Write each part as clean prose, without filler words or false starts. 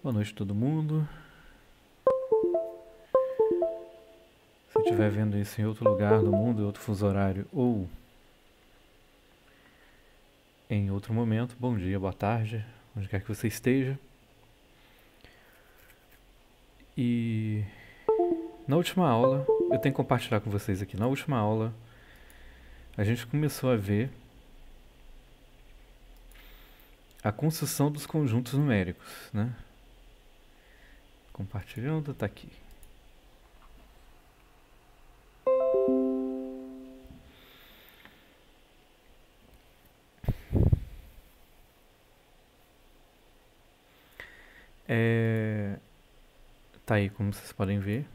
Boa noite a todo mundo. Se estiver vendo isso em outro lugar do mundo, em outro fuso horário ou em outro momento, bom dia, boa tarde, onde quer que você esteja. E na última aula, eu tenho que compartilhar com vocês aqui, na última aula a gente começou a ver a construção dos conjuntos numéricos, né? Compartilhando, tá aqui. Tá aí, como vocês podem ver.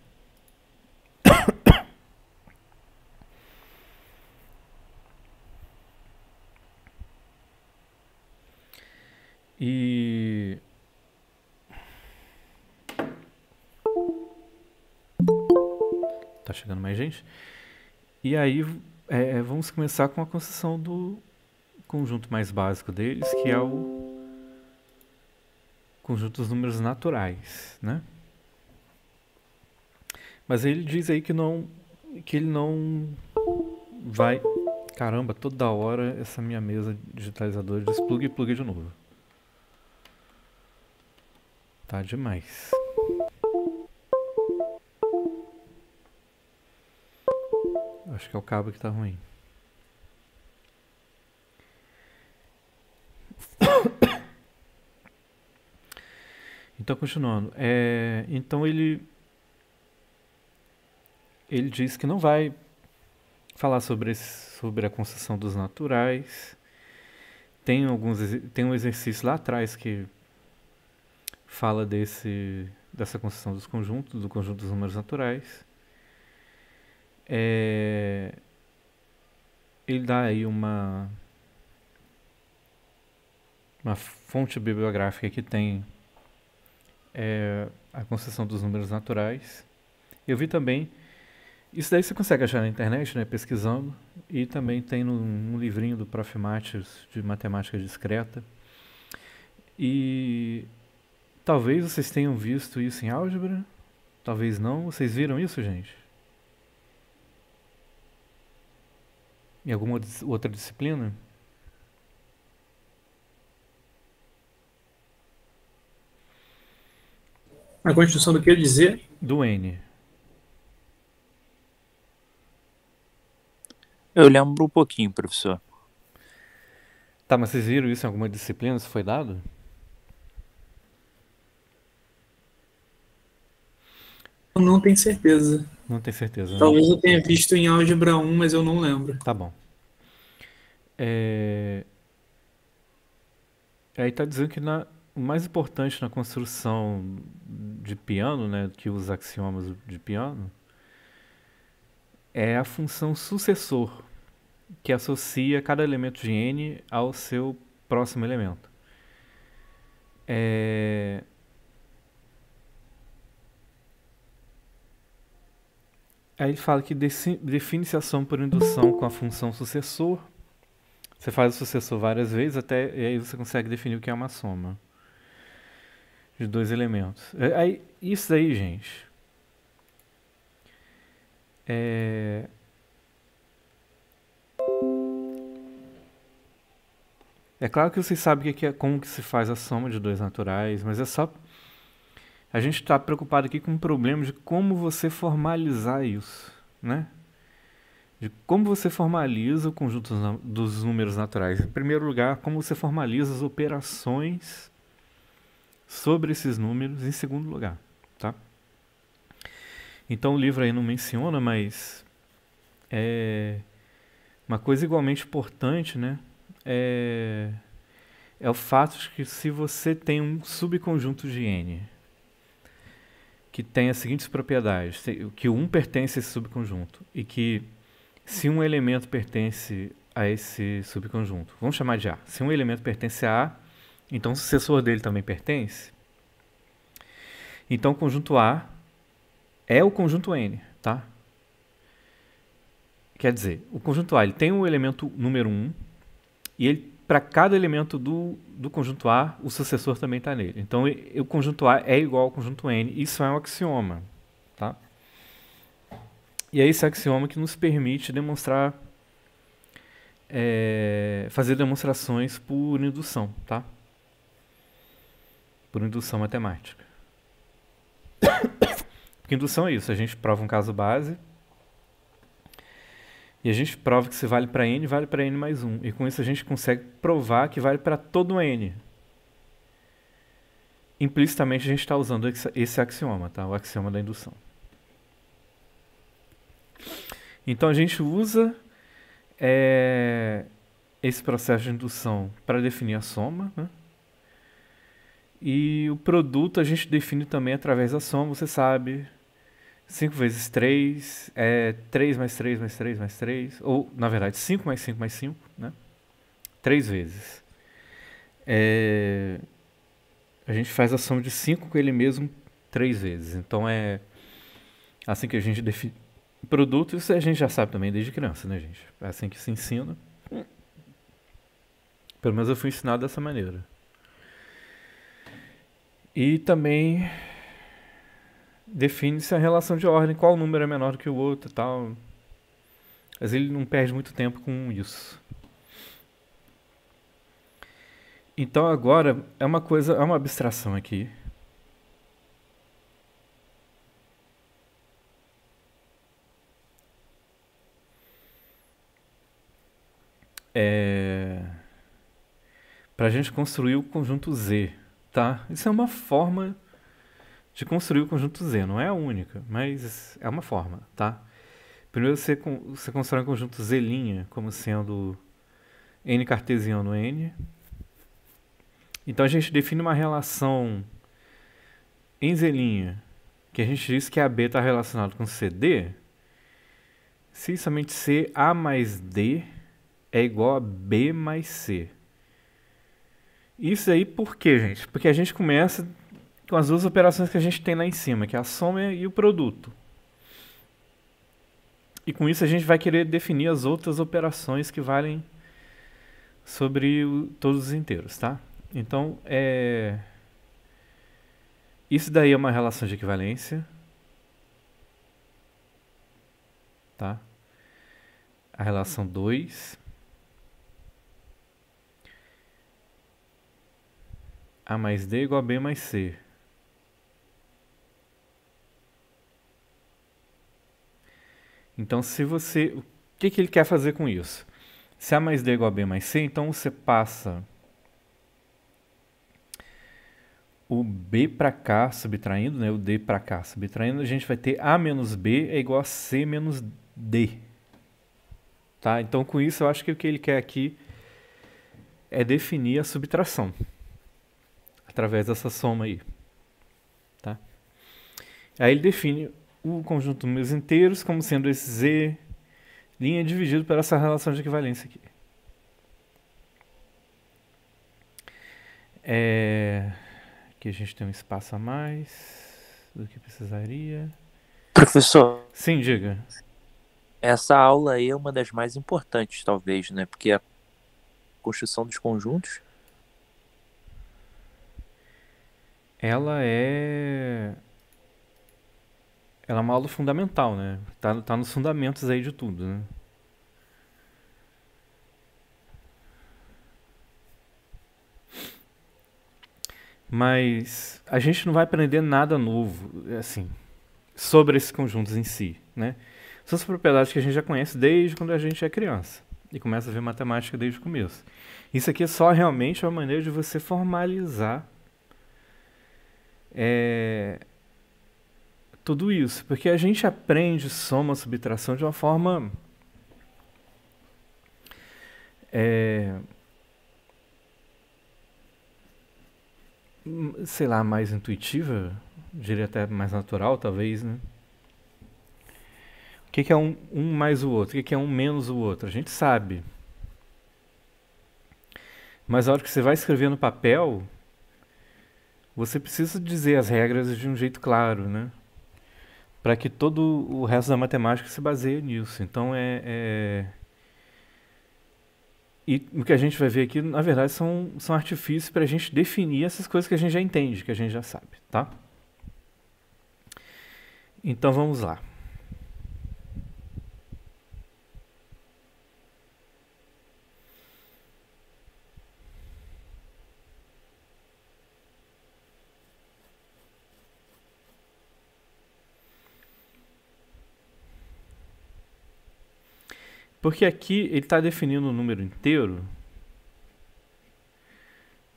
E tá chegando mais gente. E aí vamos começar com a construção do conjunto mais básico deles, que é o conjunto dos números naturais, né? Mas ele diz aí que ele não vai... Caramba, toda hora essa minha mesa digitalizadora despluga e pluga de novo. Tá demais. Acho que é o cabo que tá ruim. Então, continuando. Então ele diz que não vai falar sobre a construção dos naturais. Tem um exercício lá atrás que fala dessa construção dos conjuntos, do conjunto dos números naturais. Ele dá aí uma fonte bibliográfica que tem a construção dos números naturais. Eu vi também, isso daí você consegue achar na internet, né, pesquisando, e também tem num livrinho do Prof. Matius de matemática discreta. E talvez vocês tenham visto isso em álgebra, talvez não. Vocês viram isso, gente? Em alguma outra disciplina? A construção do que eu dizer? Do N. Eu lembro um pouquinho, professor. Tá, mas vocês viram isso em alguma disciplina? Isso foi dado? Eu não tenho certeza. Não tenho certeza, né? Talvez eu tenha visto em álgebra 1, mas eu não lembro. Tá bom. Aí tá dizendo que o mais importante na construção de piano, né, que usa axiomas de piano, é a função sucessor, que associa cada elemento de N ao seu próximo elemento. Aí ele fala que define-se a soma por indução com a função sucessor. Você faz o sucessor várias vezes, e aí você consegue definir o que é uma soma de dois elementos. Isso aí, gente, é claro que vocês sabem como que se faz a soma de dois naturais, mas é só... A gente está preocupado aqui com o problema de como você formalizar isso, né? De como você formaliza o conjunto dos números naturais. Em primeiro lugar, como você formaliza as operações sobre esses números. Em segundo lugar, tá? Então o livro aí não menciona, mas uma coisa igualmente importante, né? É o fato de que se você tem um subconjunto de N que tem as seguintes propriedades, que um pertence a esse subconjunto e que se um elemento pertence a esse subconjunto, vamos chamar de A. Se um elemento pertence a A, então o sucessor dele também pertence. Então o conjunto A é o conjunto N, tá? Quer dizer, o conjunto A ele tem um elemento número 1 e ele para cada elemento do conjunto A, o sucessor também está nele. Então, o conjunto A é igual ao conjunto N. Isso é um axioma. Tá? E é esse axioma que nos permite demonstrar, fazer demonstrações por indução. Tá? Por indução matemática. Porque indução é isso. A gente prova um caso base. E a gente prova que se vale para n, vale para n mais 1. E com isso a gente consegue provar que vale para todo n. Implicitamente a gente está usando esse axioma, tá? O axioma da indução. Então a gente usa esse processo de indução para definir a soma, né? E o produto a gente define também através da soma, você sabe. 5 vezes 3 é 3 mais 3 mais 3 mais 3. Ou, na verdade, 5 mais 5 mais 5. Né? 3 vezes. A gente faz a soma de 5 com ele mesmo 3 vezes. Então é assim que a gente define o produto. Isso a gente já sabe também desde criança, né, gente? É assim que se ensina. Pelo menos eu fui ensinado dessa maneira. E também define-se a relação de ordem, qual número é menor do que o outro e tal. Mas ele não perde muito tempo com isso. Então agora é uma abstração aqui. Para a gente construir o conjunto Z, tá? Isso é uma forma de construir o conjunto Z, não é a única, mas é uma forma, tá? Primeiro você constrói um conjunto Z' como sendo n cartesiano n. Então a gente define uma relação em Z', que a gente diz que a B está relacionado com CD, se somente C A mais D é igual a B mais C. Isso aí por quê, gente? Porque a gente começa com as duas operações que a gente tem lá em cima, que é a soma e o produto. E com isso a gente vai querer definir as outras operações que valem sobre todos os inteiros, tá? Então, isso daí é uma relação de equivalência. Tá? A relação 2. A mais D igual a B mais C. Então, se você... O que ele quer fazer com isso? Se A mais D igual a B mais C, então você passa o B para cá subtraindo, né? O D para cá subtraindo, a gente vai ter A menos B é igual a C menos D. Tá? Então, com isso, eu acho que o que ele quer aqui é definir a subtração através dessa soma aí. Tá? Aí ele define o conjunto de números inteiros como sendo esse Z' dividido por essa relação de equivalência aqui. Aqui a gente tem um espaço a mais do que precisaria. Professor, Sim, diga. essa aula aí é uma das mais importantes, talvez, né? Porque a construção dos conjuntos... Ela é uma aula fundamental, né? Tá nos fundamentos aí de tudo, né? Mas a gente não vai aprender nada novo, assim, sobre esses conjuntos em si, né? São as propriedades que a gente já conhece desde quando a gente é criança e começa a ver matemática desde o começo. Isso aqui é só realmente uma maneira de você formalizar tudo isso, porque a gente aprende soma, subtração de uma forma sei lá, mais intuitiva, diria até mais natural, talvez, né? O que é um mais o outro? O que é um menos o outro? A gente sabe. Mas a hora que você vai escrever no papel, você precisa dizer as regras de um jeito claro, né? Para que todo o resto da matemática se baseie nisso. Então E o que a gente vai ver aqui, na verdade, são artifícios para a gente definir essas coisas que a gente já entende, que a gente já sabe, tá? Então vamos lá. Porque aqui ele está definindo um número inteiro,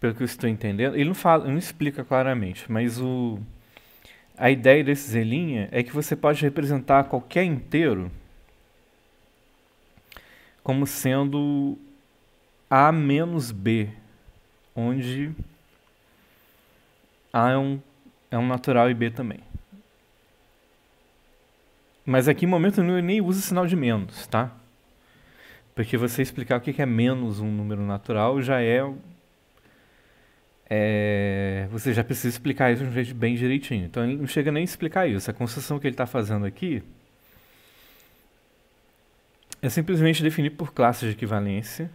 pelo que eu estou entendendo. Ele não explica claramente, mas a ideia desse zelinha é que você pode representar qualquer inteiro como sendo A menos B, onde A é um natural e B também. Mas aqui, em momento nenhum, ele nem usa sinal de menos, tá? Porque você explicar o que é menos um número natural já você já precisa explicar isso de um jeito bem direitinho. Então ele não chega nem a explicar isso. A construção que ele está fazendo aqui é simplesmente definir por classes de equivalência.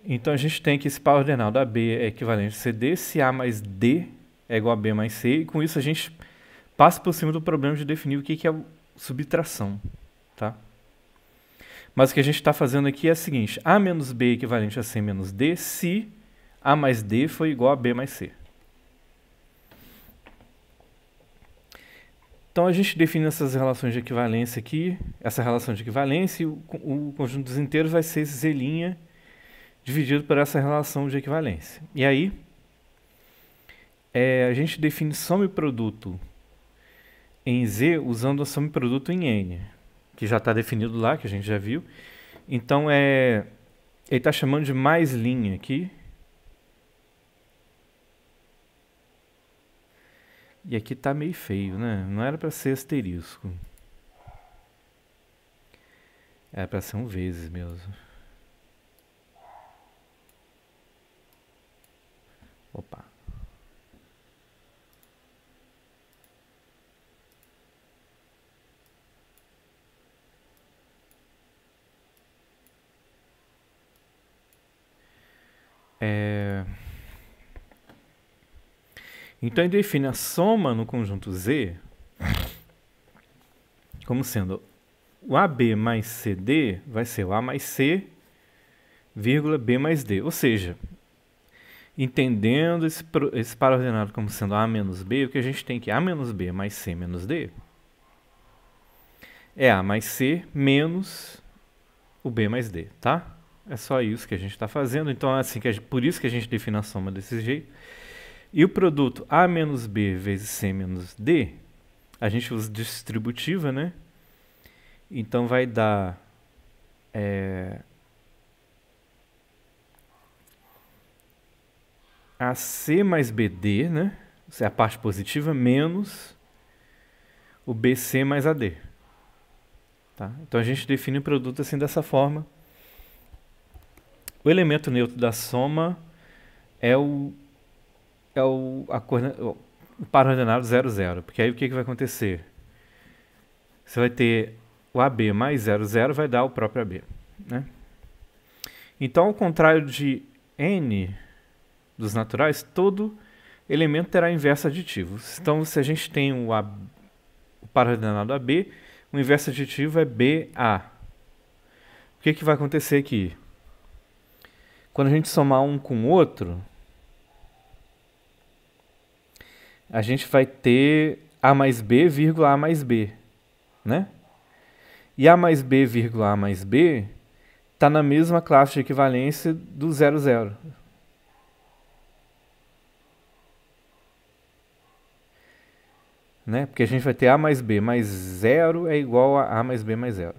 Então a gente tem que esse par ordenado AB é equivalente a CD se A mais D é igual a B mais C. E com isso a gente passa por cima do problema de definir o que é subtração. Tá? Mas o que a gente está fazendo aqui é o seguinte: A menos B é equivalente a C menos D se A mais D for igual a B mais C. Então a gente define essas relações de equivalência aqui, essa relação de equivalência, e o conjunto dos inteiros vai ser esse Z' dividido por essa relação de equivalência. E aí a gente define soma e produto em Z usando a soma e produto em N, que já está definido lá, que a gente já viu. Então ele está chamando de mais linha aqui. E aqui está meio feio, né? Não era para ser asterisco. Era para ser um vezes mesmo. Opa. Então ele define a soma no conjunto Z como sendo o AB mais CD vai ser o A mais C, vírgula B mais D. Ou seja, entendendo esse par ordenado como sendo A menos B, o que a gente tem que A menos B mais C menos D é A mais C menos o B mais D, tá? É só isso que a gente está fazendo. Então, assim, por isso que a gente define a soma desse jeito. E o produto A menos B vezes C menos D, a gente usa distributiva, né? Então vai dar AC mais BD, né? Isso é a parte positiva, menos o BC mais AD. Tá? Então a gente define o produto assim dessa forma. O elemento neutro da soma é o par ordenado 0, 0. Porque aí o que vai acontecer? Você vai ter o AB mais 0, 0 vai dar o próprio AB. Né? Então, ao contrário de N dos naturais, todo elemento terá inverso aditivo. Então, se a gente tem o par ordenado AB, o inverso aditivo é BA. O que vai acontecer aqui? Quando a gente somar um com o outro, a gente vai ter A mais B, vírgula A mais B, né? E A mais B, vírgula A mais B está na mesma classe de equivalência do 0, 0. Né? Porque a gente vai ter A mais B mais 0 é igual a A mais B mais 0.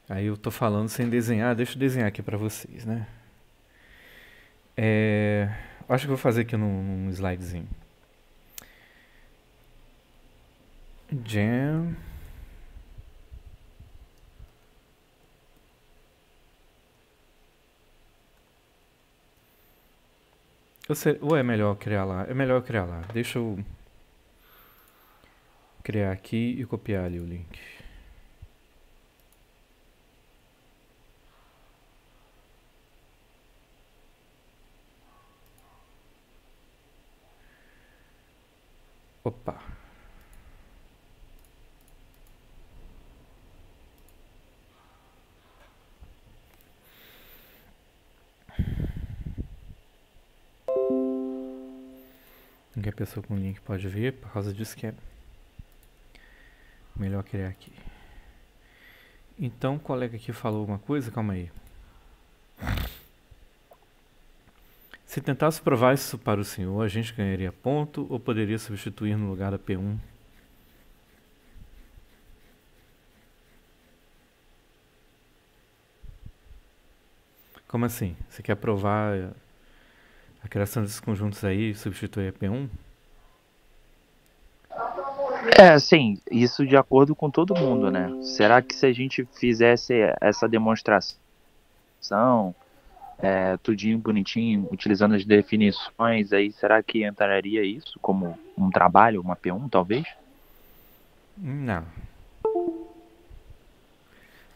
Aí eu estou falando sem desenhar, deixa eu desenhar aqui para vocês, né? Acho que vou fazer aqui num slidezinho. Jam. Ou é melhor criar lá? É melhor criar lá. Deixa eu criar aqui e copiar ali o link. Opa. Qualquer pessoa com link pode ver, por causa disso que é melhor criar aqui. Então, o colega aqui falou alguma coisa? Calma aí. Se tentasse provar isso para o senhor, a gente ganharia ponto ou poderia substituir no lugar da P1? Como assim? Você quer provar a criação desses conjuntos aí e substituir a P1? Sim, isso de acordo com todo mundo, né? Será que se a gente fizesse essa demonstração, tudinho bonitinho, utilizando as definições, aí será que entraria isso como um trabalho, uma P1, talvez? Não.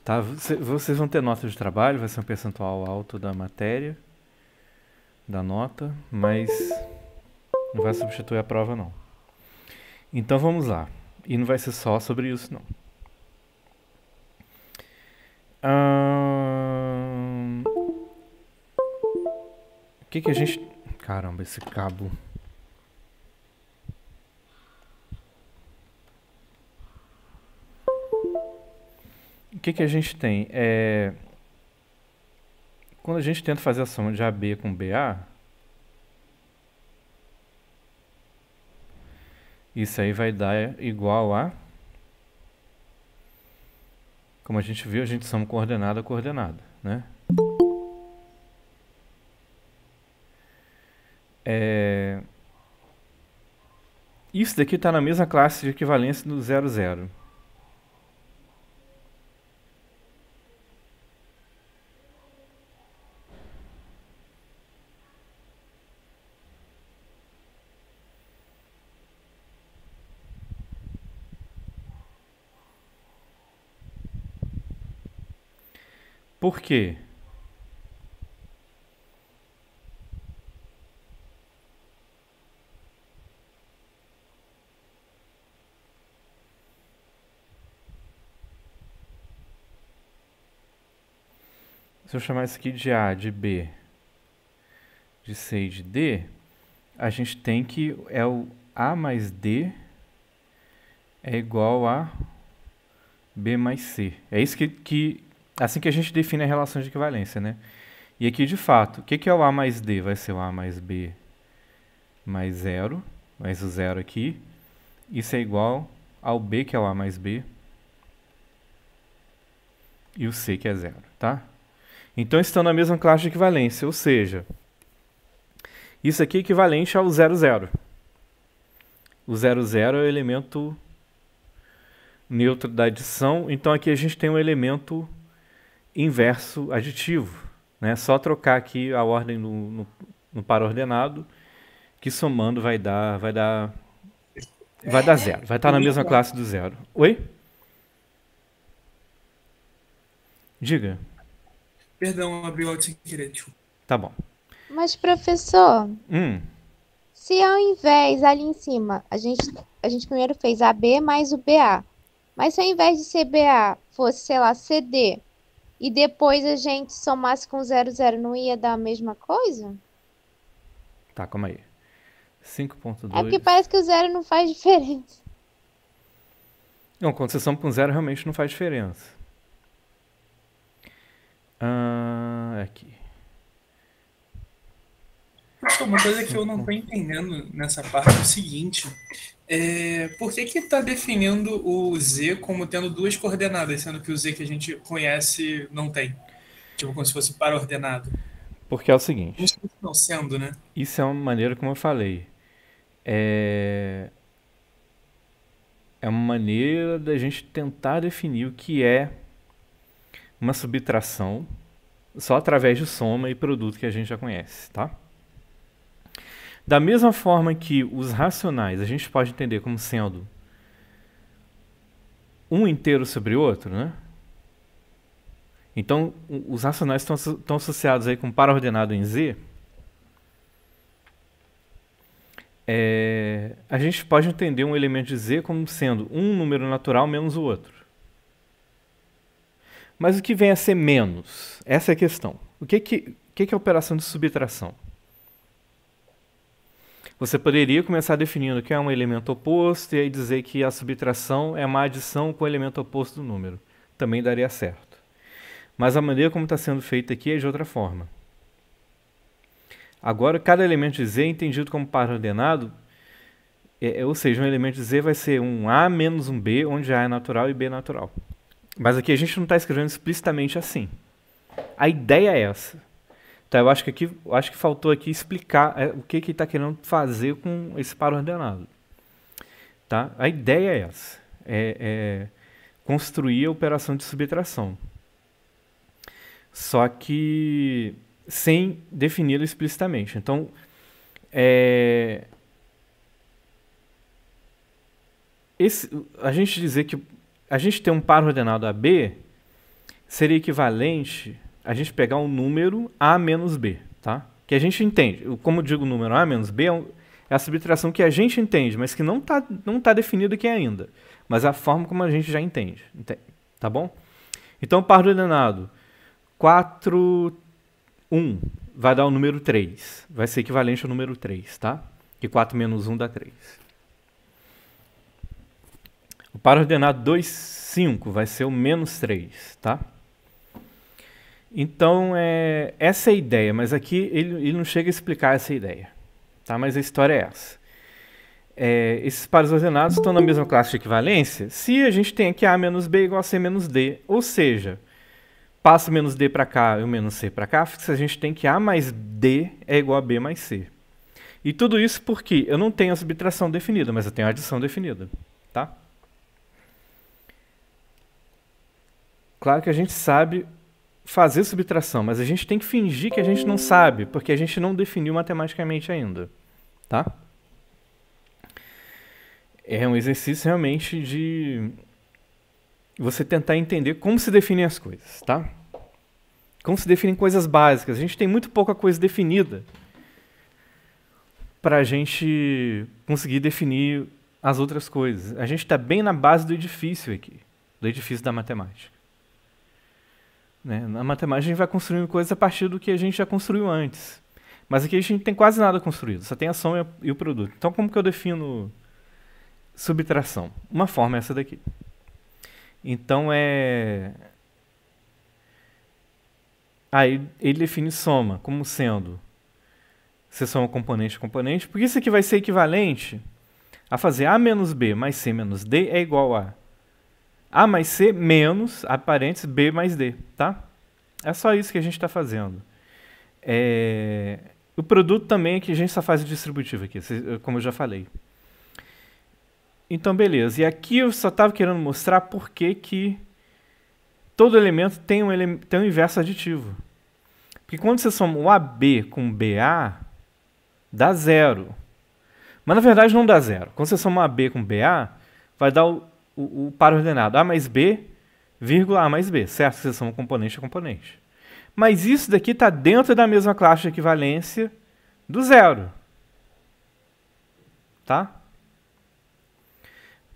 Tá, vocês vão ter nota de trabalho, vai ser um percentual alto da matéria, da nota, mas não vai substituir a prova não. Então vamos lá. E não vai ser só sobre isso não. O que a gente... Caramba, esse cabo... O que a gente tem? Quando a gente tenta fazer a soma de AB com BA, isso aí vai dar igual a... Como a gente viu, a gente soma coordenada a coordenada, né? Isso daqui está na mesma classe de equivalência do 0, 0. Por quê? Se eu chamar isso aqui de A, de B, de C e de D, a gente tem que o A mais D é igual a B mais C. É isso assim que a gente define a relação de equivalência, né? E aqui, de fato, o que é o A mais D? Vai ser o A mais B mais 0, mais o 0 aqui. Isso é igual ao B, que é o A mais B, e o C, que é 0, tá? Então, estão na mesma classe de equivalência, ou seja, isso aqui é equivalente ao 0, 0. O 0, 0 é o elemento neutro da adição, então aqui a gente tem um elemento inverso aditivo, né? Só trocar aqui a ordem no par ordenado, que somando vai dar 0, vai estar na mesma classe do 0. Oi? Diga. Perdão, abri o áudio sem querer. Tá bom. Mas, professor, se ao invés ali em cima, a gente primeiro fez AB mais o BA, mas se ao invés de ser BA fosse, sei lá, CD, e depois a gente somasse com 0, 0, não ia dar a mesma coisa? Tá, calma aí. 5.2... É porque parece que o 0 não faz diferença. Não, quando você soma com 0 realmente não faz diferença. Aqui. Uma coisa que eu não estou entendendo nessa parte é o seguinte: por que está definindo o Z como tendo duas coordenadas, sendo que o Z que a gente conhece não tem? Tipo, como se fosse par ordenado. Porque é o seguinte... Como se fosse não sendo, né? Isso é uma maneira, como eu falei, é uma maneira da gente tentar definir o que é uma subtração só através de soma e produto que a gente já conhece, tá? Da mesma forma que os racionais a gente pode entender como sendo um inteiro sobre o outro, né? Então, os racionais estão associados aí com par ordenado em Z. a gente pode entender um elemento de Z como sendo um número natural menos o outro. Mas o que vem a ser menos? Essa é a questão. O que é a operação de subtração? Você poderia começar definindo que é um elemento oposto e aí dizer que a subtração é uma adição com o elemento oposto do número. Também daria certo. Mas a maneira como está sendo feita aqui é de outra forma. Agora, cada elemento de Z é entendido como par ordenado, ou seja, um elemento de Z vai ser um A menos um B, onde A é natural e B é natural. Mas aqui a gente não está escrevendo explicitamente assim. A ideia é essa. Então eu acho que faltou aqui explicar o que ele está querendo fazer com esse par ordenado. Tá? A ideia é essa. É construir a operação de subtração. Só que sem defini-la explicitamente. Então, a gente dizer que a gente ter um par ordenado AB seria equivalente a gente pegar um número A menos B, tá? Que a gente entende. Como eu digo o número A menos B, é a subtração que a gente entende, mas que não tá definido aqui ainda. Mas é a forma como a gente já entende. Tá bom? Então, o par ordenado 4, 1 vai dar o número 3. Vai ser equivalente ao número 3, tá? Que 4 menos 1 dá 3. O par ordenado 2, 5 vai ser o menos 3, tá? Então, essa é a ideia, mas aqui ele não chega a explicar essa ideia, tá? Mas a história é essa. Esses pares ordenados estão na mesma classe de equivalência se a gente tem aqui A menos B igual a C menos D, ou seja, passa o menos D para cá e o menos C para cá, se a gente tem que A mais D é igual a B mais C. E tudo isso porque eu não tenho a subtração definida, mas eu tenho a adição definida, tá? Claro que a gente sabe fazer subtração, mas a gente tem que fingir que a gente não sabe, porque a gente não definiu matematicamente ainda, tá? É um exercício realmente de você tentar entender como se definem as coisas, tá? Como se definem coisas básicas. A gente tem muito pouca coisa definida para a gente conseguir definir as outras coisas. A gente está bem na base do edifício aqui, do edifício da matemática. Na matemática a gente vai construindo coisas a partir do que a gente já construiu antes. Mas aqui a gente não tem quase nada construído, só tem a soma e o produto. Então como que eu defino subtração? Uma forma é essa daqui. Então aí ele define soma como sendo, você soma componente a componente, porque isso aqui vai ser equivalente a fazer A menos B mais C menos D é igual a mais C menos, a parênteses, B mais D, tá? É só isso que a gente está fazendo. O produto também é que a gente só faz o distributivo aqui, como eu já falei. Então, beleza. E aqui eu só estava querendo mostrar por que todo elemento tem um inverso aditivo. Porque quando você soma o AB com o BA, dá 0. Mas, na verdade, não dá 0. Quando você soma o AB com o BA, vai dar o par ordenado A mais B, vírgula A mais B, certo? Você soma componente a componente. Mas isso daqui está dentro da mesma classe de equivalência do 0. Tá?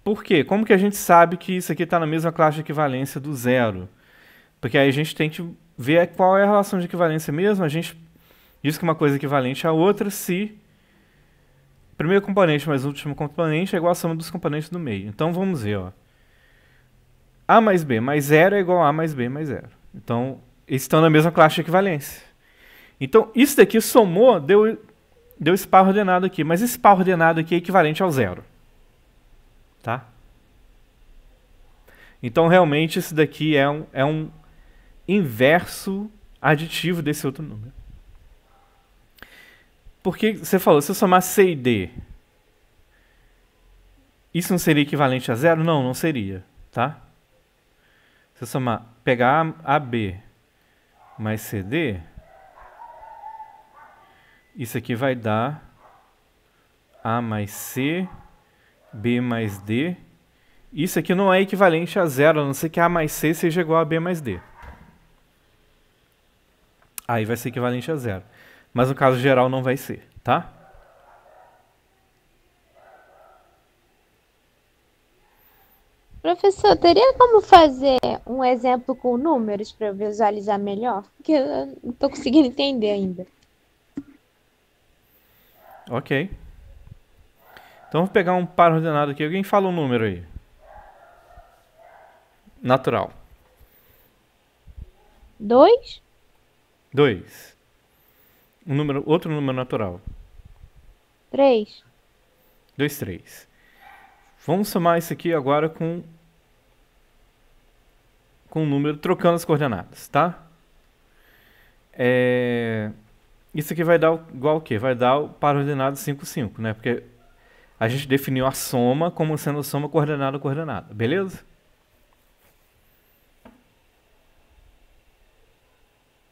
Por quê? Como que a gente sabe que isso aqui está na mesma classe de equivalência do 0? Porque aí a gente tem que ver qual é a relação de equivalência mesmo. A gente diz que uma coisa é equivalente à outra se o primeiro componente mais o último componente é igual à soma dos componentes do meio. Então vamos ver. A mais B mais 0 é igual a mais B mais 0. Então, eles estão na mesma classe de equivalência. Então, isso daqui somou, deu esse par ordenado aqui. Mas esse par ordenado aqui é equivalente ao 0. Tá? Então, realmente, esse daqui é um inverso aditivo desse outro número. Porque você falou, se eu somar C e D, isso não seria equivalente a 0? Não, não seria. Tá? Se eu somar, pegar AB mais CD, isso aqui vai dar A mais C, B mais D. Isso aqui não é equivalente a 0, a não ser que A mais C seja igual a B mais D. Aí vai ser equivalente a 0. Mas no caso geral não vai ser, tá? Professor, teria como fazer um exemplo com números para eu visualizar melhor? Porque eu não tô conseguindo entender ainda. Ok. Então vamos pegar um par ordenado aqui. Alguém fala um número aí. Natural. 2? 2. Outro número natural. 3. 2, 3. Vamos somar isso aqui agora com um número, trocando as coordenadas, tá? Isso aqui vai dar igual ao quê? Vai dar o par ordenado 5, 5, né? Porque a gente definiu a soma como sendo a soma coordenada, coordenada. Beleza?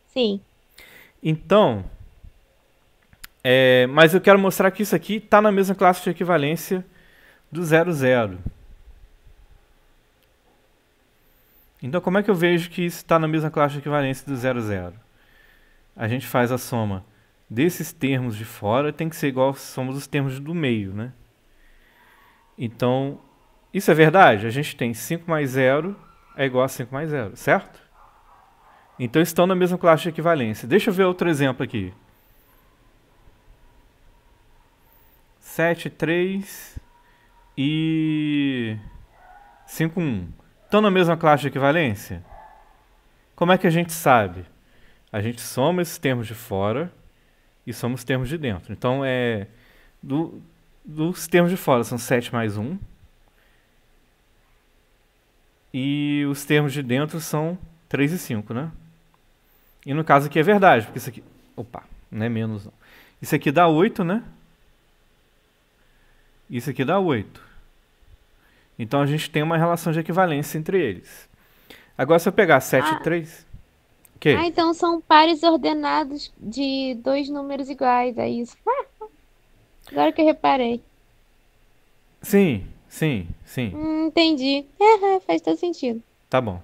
Sim. Então, mas eu quero mostrar que isso aqui está na mesma classe de equivalência do 0, 0. Então, como é que eu vejo que isso está na mesma classe de equivalência do 0, 0? A gente faz a soma desses termos de fora, tem que ser igual a soma dos termos do meio, né? Então, isso é verdade? A gente tem 5 mais 0 é igual a 5 mais 0, certo? Então, estão na mesma classe de equivalência. Deixa eu ver outro exemplo aqui. 7, 3 e 5, 1. Estão na mesma classe de equivalência? Como é que a gente sabe? A gente soma esses termos de fora e soma os termos de dentro. Então, dos termos de fora são 7 mais 1. E os termos de dentro são 3 e 5, né? E no caso aqui é verdade, porque isso aqui... Opa, não é menos não. Isso aqui dá 8, né? Isso aqui dá 8. Então a gente tem uma relação de equivalência entre eles. Agora se eu pegar 7 e 3... Okay. Então são pares ordenados de dois números iguais, é isso. Agora que eu reparei. Sim. Entendi. Faz todo sentido. Tá bom.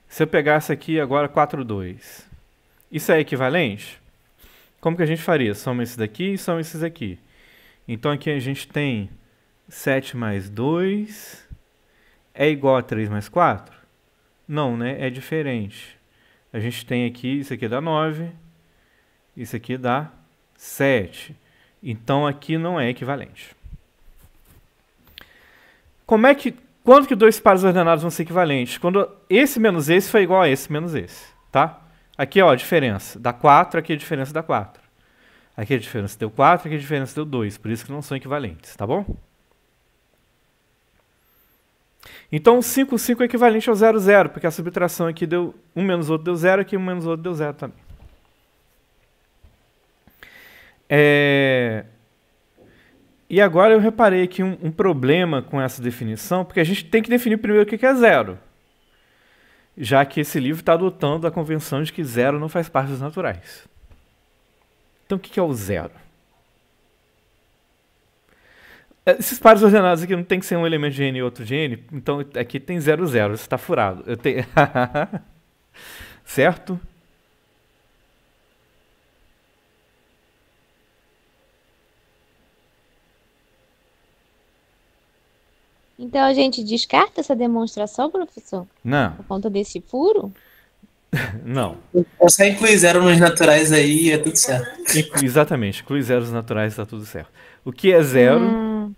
Se eu pegasse aqui agora 4, 2... Isso é equivalente? Como que a gente faria? Soma esses daqui e soma esses aqui. Então aqui a gente tem 7 mais 2 é igual a 3 mais 4? Não, né? É diferente. A gente tem aqui, isso aqui dá 9, isso aqui dá 7. Então aqui não é equivalente. Quando que dois pares ordenados vão ser equivalentes? Quando esse menos esse foi igual a esse menos esse, tá? Aqui, ó, a diferença da 4, aqui a diferença da 4. Aqui a diferença deu 4, aqui a diferença deu 2. Por isso que não são equivalentes, tá bom? Então, 5, 5 é equivalente ao 0, 0, porque a subtração aqui deu 1 menos o outro deu 0, aqui 1 menos o outro deu 0 também. E agora eu reparei aqui um problema com essa definição, porque a gente tem que definir primeiro o que é 0. Já que esse livro está adotando a convenção de que 0 não faz parte dos naturais. Então, o que é o 0? Esses pares ordenados aqui não tem que ser um elemento de n e outro de n, então aqui tem 0, 0, isso está furado. Certo? Então a gente descarta essa demonstração, professor? Não. Por conta desse furo? Não. É só incluir 0 nos naturais aí e é tudo certo. Exatamente, inclui zeros naturais e está tudo certo. O que é 0?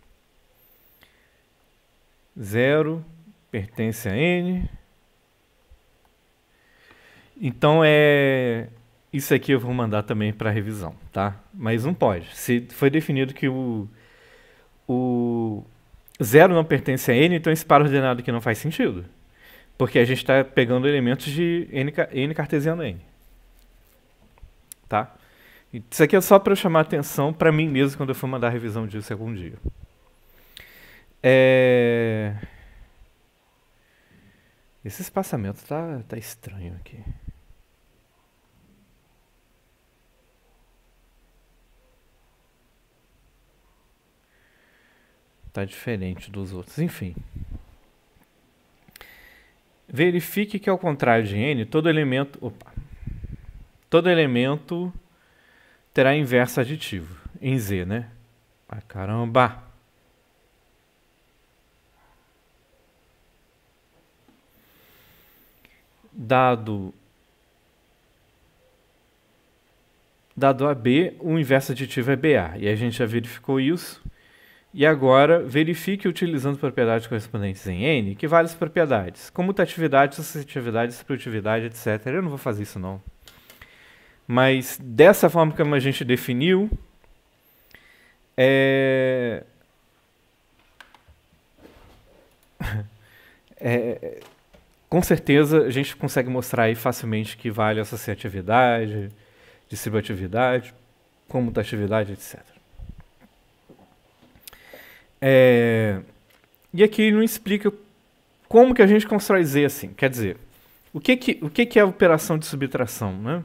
0 pertence a n. Então isso aqui eu vou mandar também para revisão, tá? Mas não pode. Se foi definido que o 0 não pertence a n, então esse par ordenado aqui não faz sentido. Porque a gente está pegando elementos de n cartesiano n. Tá? Isso aqui é só para eu chamar atenção para mim mesmo quando eu for mandar a revisão disso algum dia. Esse espaçamento tá estranho aqui. Tá diferente dos outros. Enfim. Verifique que ao contrário de n, todo elemento terá inverso aditivo. Em Z, né? Ah, caramba! dado AB, o inverso aditivo é BA. E a gente já verificou isso. E agora, verifique utilizando propriedades correspondentes em N, que vale as propriedades. Comutatividade, associatividade, distributividade, etc. Eu não vou fazer isso, não. Mas, dessa forma como a gente definiu, com certeza a gente consegue mostrar aí facilmente que vale associatividade, distributividade, comutatividade, etc. E aqui ele não explica como que a gente constrói Z assim. Quer dizer, o que é a operação de subtração, né?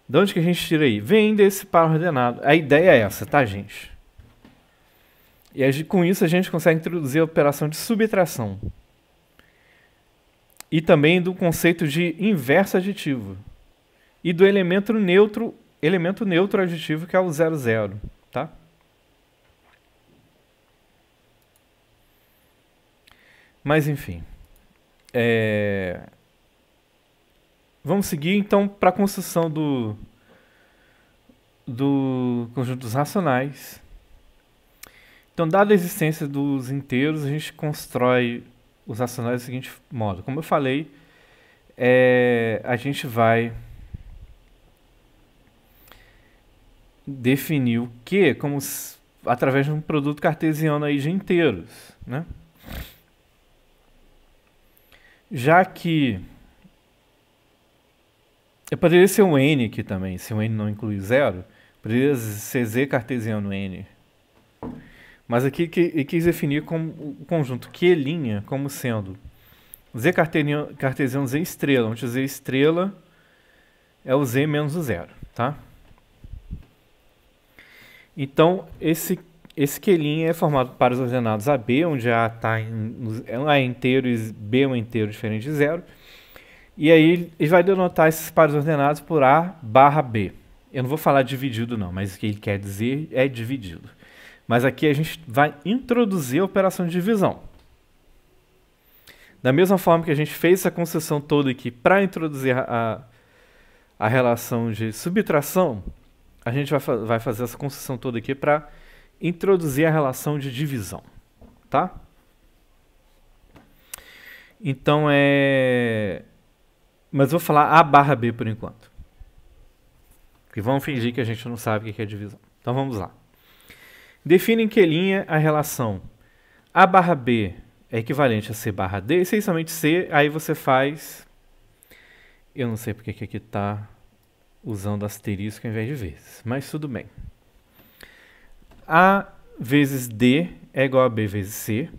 De onde que a gente tira aí? Vem desse par ordenado. A ideia é essa, tá, gente? E com isso a gente consegue introduzir a operação de subtração. E também do conceito de inverso aditivo. E do elemento neutro aditivo, que é o 00, tá? Mas, enfim. Vamos seguir, então, para a construção do conjunto dos racionais. Então, dada a existência dos inteiros, a gente constrói os racionais do seguinte modo. Como eu falei, a gente vai definir o que através de um produto cartesiano aí de inteiros, né? Já que poderia ser um N aqui também, se um N não inclui zero, poderia ser Z cartesiano N. Mas aqui eu quis definir como o conjunto Q' como sendo Z cartesiano Z estrela, onde Z estrela é o Z menos o zero, tá? Então, esse Q' é formado por pares ordenados AB, onde A está A é inteiro e B é um inteiro diferente de zero. E aí ele vai denotar esses pares ordenados por A barra B. Eu não vou falar dividido não, mas o que ele quer dizer é dividido. Mas aqui a gente vai introduzir a operação de divisão. Da mesma forma que a gente fez essa construção toda aqui para introduzir a relação de subtração, a gente vai fazer essa construção toda aqui para introduzir a relação de divisão, tá? Então mas vou falar A barra B por enquanto. Porque vamos fingir que a gente não sabe o que é divisão. Então vamos lá. Define em Q' a relação A barra B é equivalente a C barra D, essencialmente C, aí você faz... Eu não sei porque que aqui está usando asterisco ao invés de vezes, mas tudo bem. A vezes D é igual a B vezes C.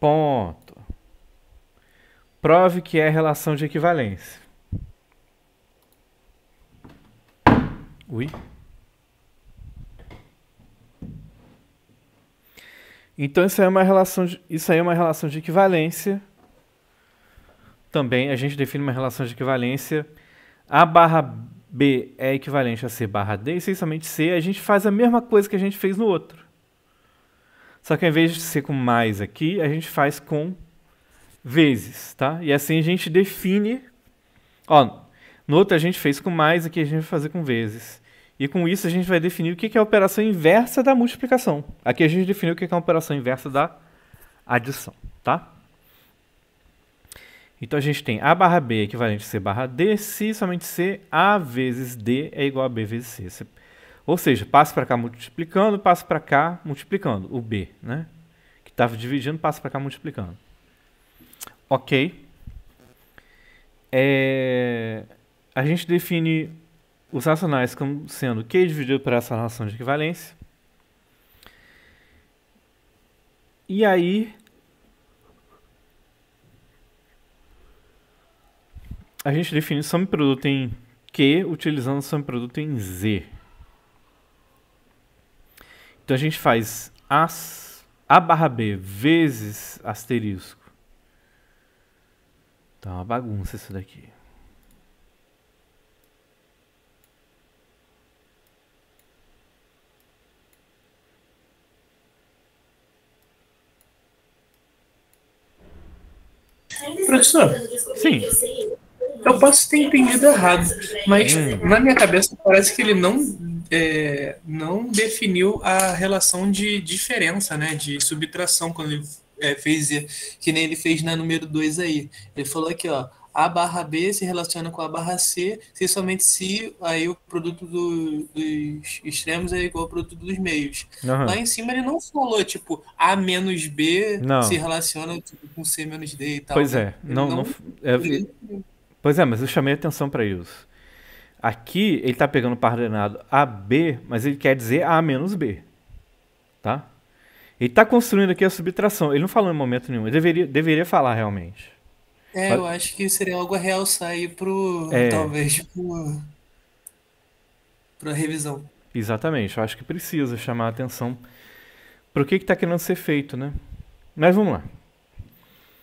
Ponto. Prove que é relação de equivalência. Ui. Então isso aí é uma relação de equivalência. Também a gente define uma relação de equivalência. A barra B é equivalente a C barra D, essencialmente C. A gente faz a mesma coisa que a gente fez no outro. Só que ao invés de ser com mais aqui, a gente faz com vezes, tá? E assim a gente define... Ó, no outro a gente fez com mais, aqui a gente vai fazer com vezes. E com isso a gente vai definir o que é a operação inversa da multiplicação. Aqui a gente definiu o que é a operação inversa da adição, tá? Então a gente tem A barra B equivalente a C barra D, se somente C, A vezes D é igual a B vezes C. Ou seja, passa para cá multiplicando, passa para cá multiplicando. O B, né? Que estava dividindo, passa para cá multiplicando. Ok. A gente define os racionais como sendo Q dividido por essa relação de equivalência. E aí... a gente define soma e produto em Q utilizando soma e produto em Z. Então a gente faz A barra B vezes asterisco. Tá uma bagunça isso daqui. Professor, Sim. Eu posso ter entendido errado, mas na minha cabeça parece que ele não definiu a relação de diferença, né, de subtração, quando ele fez, que nem ele fez na número 2 aí. Ele falou aqui, ó, A barra B se relaciona com a barra C, se somente se aí o produto dos extremos é igual ao produto dos meios. Lá em cima ele não falou, tipo, A menos B se Não. relaciona tipo, com C menos D e tal, Pois né? é. Pois é, mas eu chamei atenção para isso. Aqui ele está pegando o par ordenado AB, mas ele quer dizer A menos B. Tá? Ele está construindo aqui a subtração. Ele não falou em momento nenhum. Ele deveria falar realmente. Eu acho que seria algo a realçar aí talvez, pra revisão. Exatamente. Eu acho que precisa chamar a atenção para o que está querendo ser feito, né? Mas vamos lá.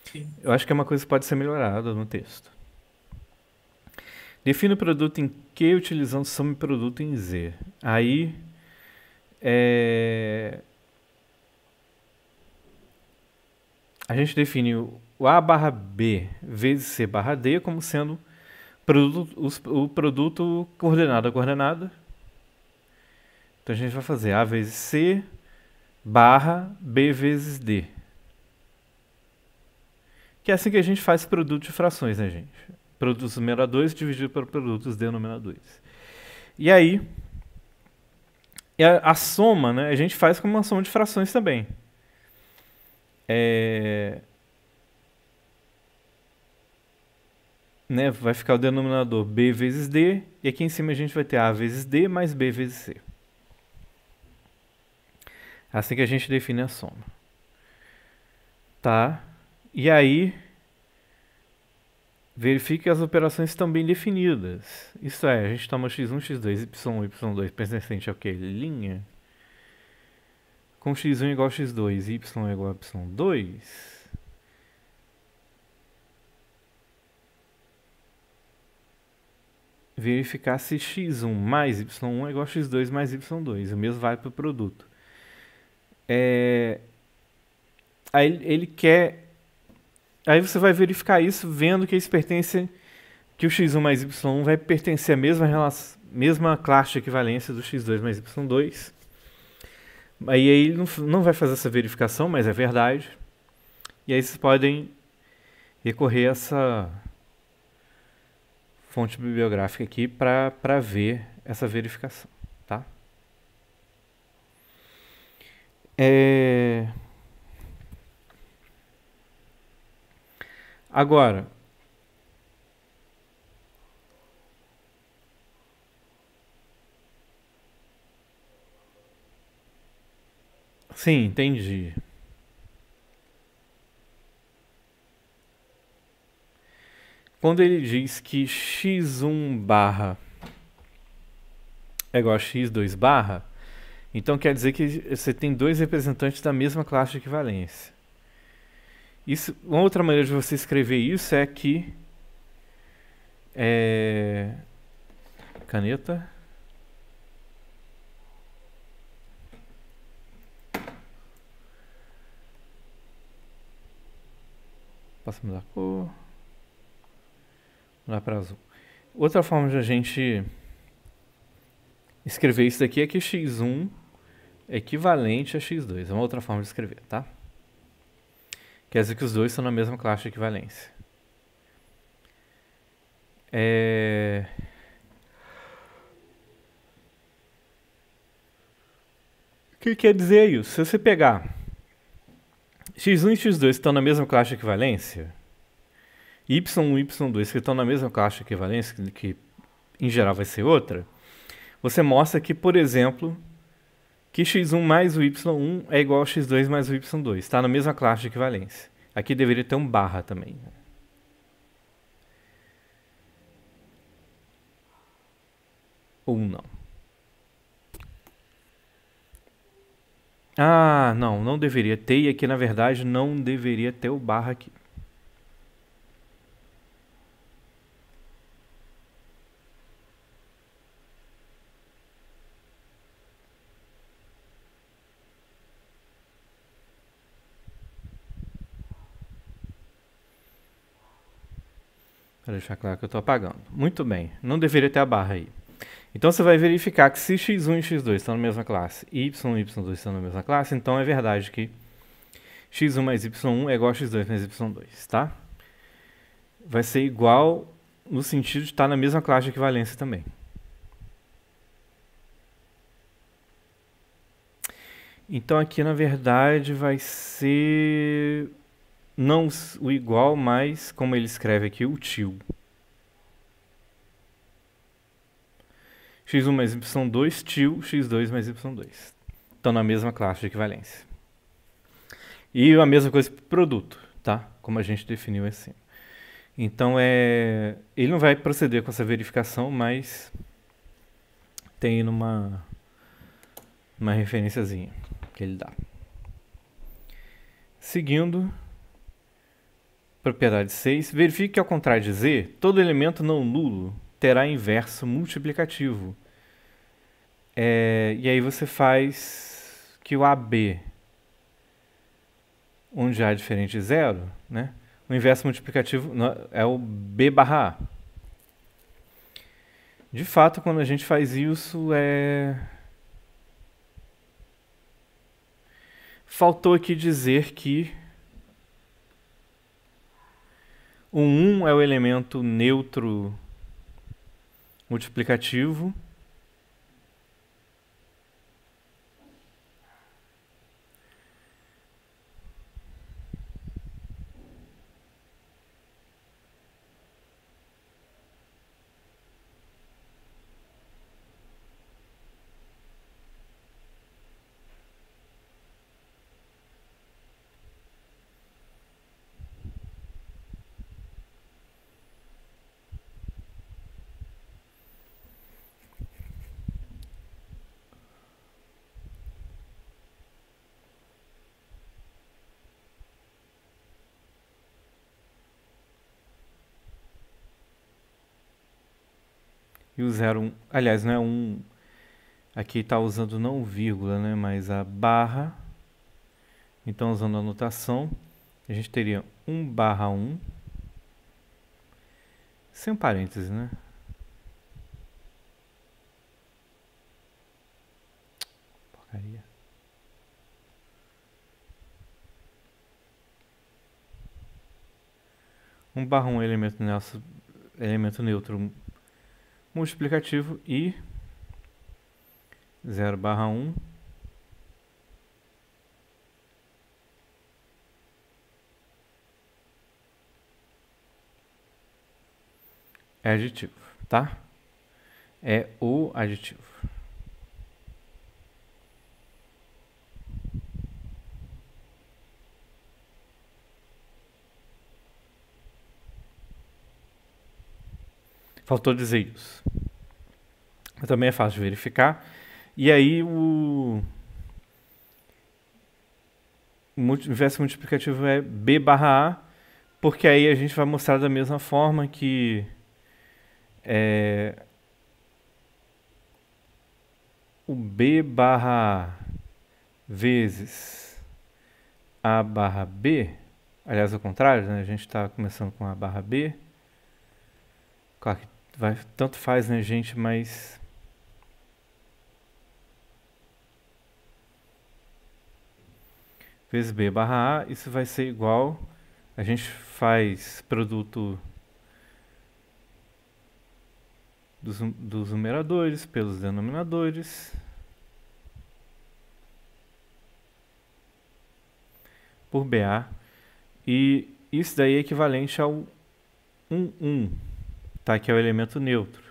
Sim. Eu acho que é uma coisa que pode ser melhorada no texto. Define o produto em Q utilizando soma e produto em Z. Aí a gente define o A barra B vezes C barra D como sendo o produto coordenada a coordenada. Então a gente vai fazer A vezes C barra B vezes D. Que é assim que a gente faz produto de frações, né, gente? Produtos numeradores dividido por produtos denominadores. E aí, a soma, né, a gente faz como uma soma de frações também. Né, vai ficar o denominador B vezes D, e aqui em cima a gente vai ter A vezes D mais B vezes C. Assim que a gente define a soma. Tá? E aí, verifique que as operações estão bem definidas. Isso é, a gente toma x1, x2, y1, y2 pertencente ao que? Linha. Com x1 igual a x2 e y igual a y2. Verificar se x1 mais y1 é igual a x2 mais y2. O mesmo vale para o produto. Aí ele quer... Aí você vai verificar isso vendo que eles pertencem... Que o x1 mais y1 vai pertencer à mesma classe de equivalência do x2 mais y2. Aí ele não vai fazer essa verificação, mas é verdade. E aí vocês podem recorrer a essa fonte bibliográfica aqui para ver essa verificação, tá? Agora, sim, entendi. Quando ele diz que x1 barra é igual a x2 barra, então quer dizer que você tem dois representantes da mesma classe de equivalência. Uma outra maneira de você escrever isso é que... Caneta. Posso mudar a cor. Mudar para azul. Outra forma de a gente escrever isso daqui é que x1 é equivalente a x2. É uma outra forma de escrever, tá? Quer dizer que os dois estão na mesma classe de equivalência. O que quer dizer isso? Se você pegar x1 e x2 que estão na mesma classe de equivalência, y1 e y2 que estão na mesma classe de equivalência, que em geral vai ser outra, você mostra que, por exemplo, que x1 mais o y1 é igual a x2 mais o y2. Está na mesma classe de equivalência. Aqui deveria ter um barra também. Ou não. Ah, não deveria ter. E aqui, na verdade, não deveria ter o barra aqui. Para deixar claro que eu estou apagando. Muito bem, não deveria ter a barra aí. Então você vai verificar que se x1 e x2 estão na mesma classe e y e y2 estão na mesma classe, então é verdade que x1 mais y1 é igual a x2 mais y2, tá? Vai ser igual no sentido de estar na mesma classe de equivalência também. Então aqui na verdade vai ser não o igual, mas como ele escreve aqui, o til. x1 mais y2 til x2 mais y2. Estão na mesma classe de equivalência. E a mesma coisa para o produto, tá? Como a gente definiu assim. Então ele não vai proceder com essa verificação, mas tem uma referenciazinha que ele dá. Seguindo, propriedade 6. Verifique que ao contrário de Z, todo elemento não nulo terá inverso multiplicativo. E aí você faz que o AB, onde A é diferente de zero, né? O inverso multiplicativo é o B barra A. De fato, quando a gente faz isso, faltou aqui dizer que o 1 é o elemento neutro multiplicativo. E o 0, aliás, não é 1, aqui está usando não vírgula, né, mas a barra. Então, usando a notação, a gente teria 1 barra 1, sem um parênteses, né? Porcaria. Um barra 1 é elemento neutro multiplicativo e 0 barra 1 é aditivo, tá? É o aditivo. Faltou dizer isso. Mas também é fácil de verificar. E aí o inverso multiplicativo é B barra A, porque aí a gente vai mostrar da mesma forma que o B barra A vezes A barra B, aliás, ao contrário, né? A gente está começando com A barra B. Claro que tanto faz, né, gente, mas vezes B barra A, isso vai ser igual, a gente faz produto dos numeradores pelos denominadores por BA, e isso daí é equivalente ao 1, tá? Que é o elemento neutro.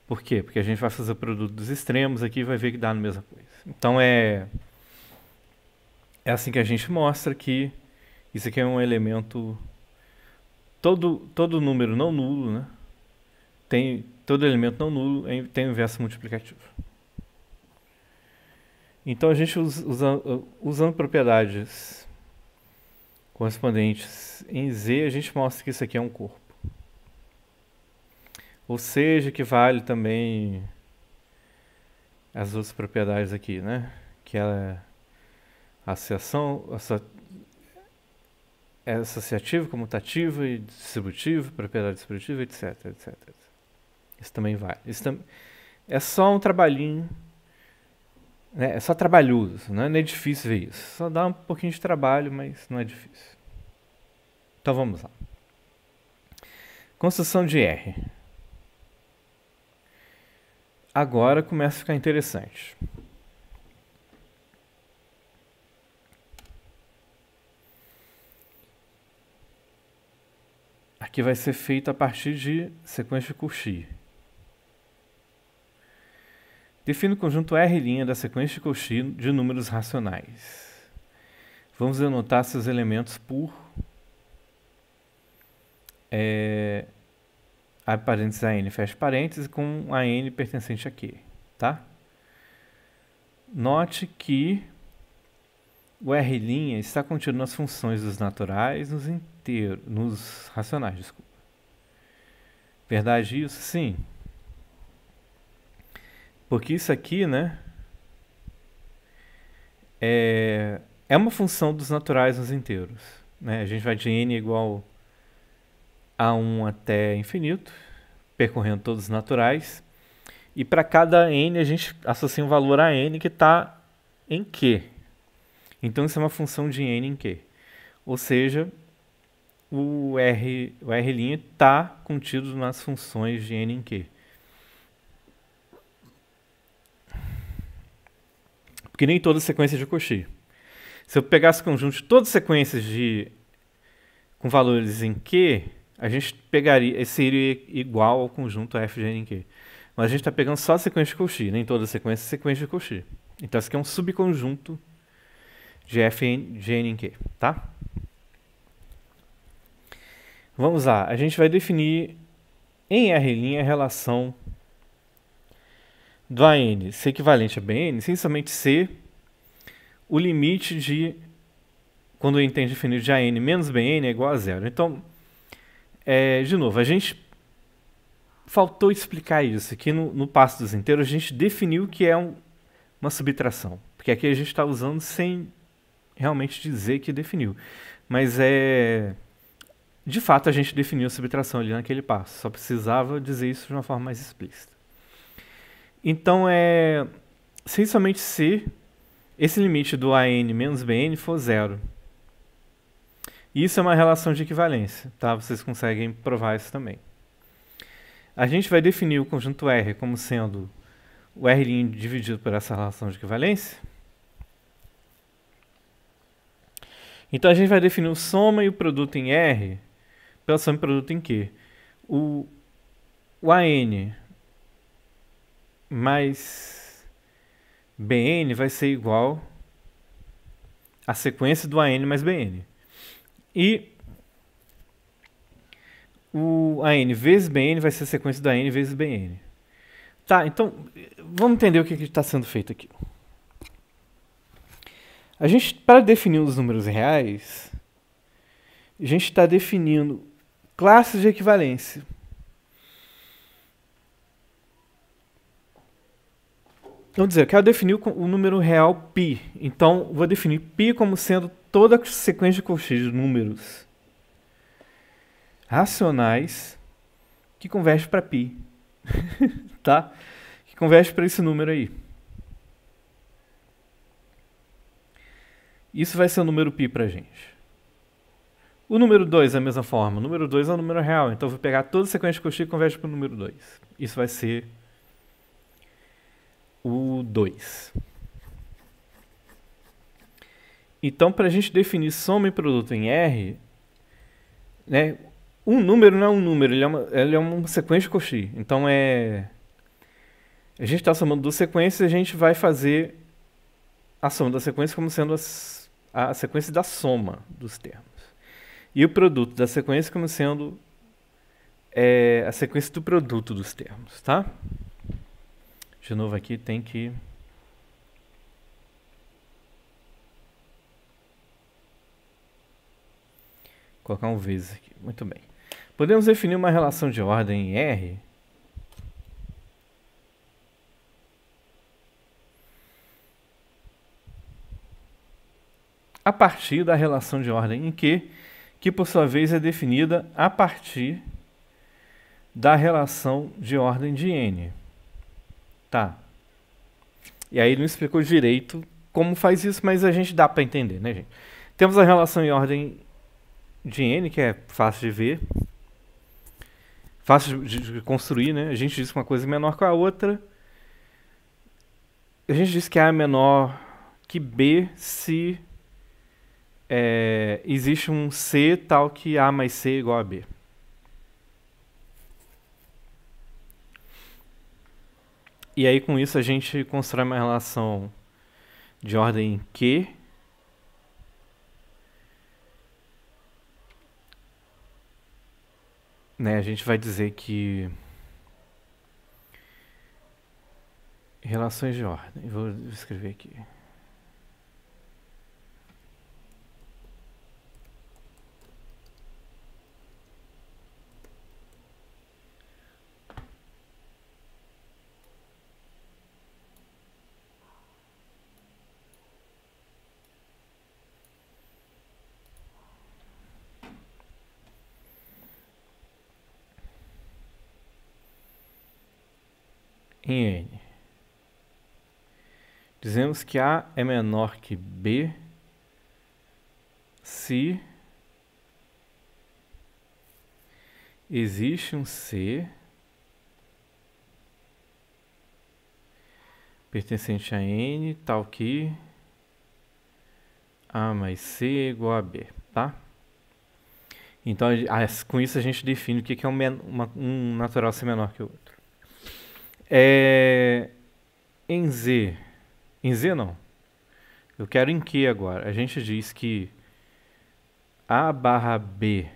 Por quê? Porque a gente vai fazer o produto dos extremos aqui e vai ver que dá a mesma coisa. Então é assim que a gente mostra que isso aqui é um elemento, todo número não nulo, né? Todo elemento não nulo tem o inverso multiplicativo. Então a gente usando propriedades correspondentes em Z, a gente mostra que isso aqui é um corpo. Ou seja, que vale também as outras propriedades aqui, né? Que é a associação, associativa, comutativa e distributiva, propriedade distributiva, etc, etc. Isso também vale. É só um trabalhinho, né? É só trabalhoso, não é difícil ver isso. Só dá um pouquinho de trabalho, mas não é difícil. Então vamos lá. Construção de R. Agora começa a ficar interessante. Aqui vai ser feito a partir de sequência de Cauchy. Define o conjunto R' da sequência de Cauchy de números racionais. Vamos denotar seus elementos por a parênteses AN, fecha parênteses, com a N pertencente a Q, tá? Note que o R' está contido nas funções dos naturais, nos racionais, desculpa. Verdade isso? Sim. Porque isso aqui, né, é uma função dos naturais nos inteiros, né? A gente vai de n igual a 1 até infinito, percorrendo todos os naturais. E para cada n a gente associa um valor a n que está em Q. Então isso é uma função de n em Q. Ou seja, o R' está contido nas funções de n em Q. Porque nem toda sequência de Cauchy. Se eu pegasse o conjunto de todas as sequências com valores em Q, a gente pegaria, seria igual ao conjunto f de n em Q. Mas a gente está pegando só a sequência de Cauchy, nem toda sequência é sequência de Cauchy. Então isso aqui é um subconjunto de f de n em Q, tá? Vamos lá, a gente vai definir em R' a relação do AN ser equivalente a BN, sem somente ser o limite de, quando eu entendo definido de AN menos BN é igual a zero. Então, de novo, a gente faltou explicar isso. Aqui no passo dos inteiros a gente definiu que é uma subtração, porque aqui a gente está usando sem realmente dizer que definiu. Mas de fato a gente definiu a subtração ali naquele passo, só precisava dizer isso de uma forma mais explícita. Então, sem somente se esse limite do AN menos BN for zero. Isso é uma relação de equivalência, tá? Vocês conseguem provar isso também. A gente vai definir o conjunto R como sendo o R' dividido por essa relação de equivalência. Então a gente vai definir o soma e o produto em R pela soma e produto em Q. O AN mais BN vai ser igual à sequência do AN mais BN. E o AN vezes BN vai ser a sequência do AN vezes BN. Tá, então vamos entender o que está sendo feito aqui. A gente, para definir os números reais, a gente está definindo classes de equivalência. Vamos dizer, eu quero definir o número real π. Então, vou definir π como sendo toda a sequência de Cauchy de números racionais que converge para π. Tá? Que converge para esse número aí. Isso vai ser o número π para a gente. O número 2 é a mesma forma. O número 2 é o número real. Então, eu vou pegar toda a sequência de Cauchy e converge para o número 2. Isso vai ser o 2. Então, para a gente definir soma e produto em R, né, um número não é um número, ele é uma sequência de Cauchy. Então, a gente está somando duas sequências e a gente vai fazer a soma da sequência como sendo a sequência da soma dos termos. E o produto da sequência como sendo a sequência do produto dos termos, tá? De novo aqui tem que colocar um vezes aqui. Muito bem. Podemos definir uma relação de ordem em R a partir da relação de ordem em Q, que por sua vez é definida a partir da relação de ordem de n. Tá. E aí ele não explicou direito como faz isso, mas a gente dá para entender, né, gente? Temos a relação em ordem de n, que é fácil de ver, fácil de construir, né? A gente diz que uma coisa é menor que a outra. A gente diz que A é menor que B se existe um C tal que A mais C é igual a B. E aí com isso a gente constrói uma relação de ordem Q, né? A gente vai dizer que relações de ordem, vou escrever aqui. Em N. Dizemos que A é menor que B se existe um C pertencente a N tal que A mais C é igual a B, tá? Então, com isso a gente define o que é um natural ser menor que o outro. Em Z não. Eu quero em Q agora. A gente diz que A barra B,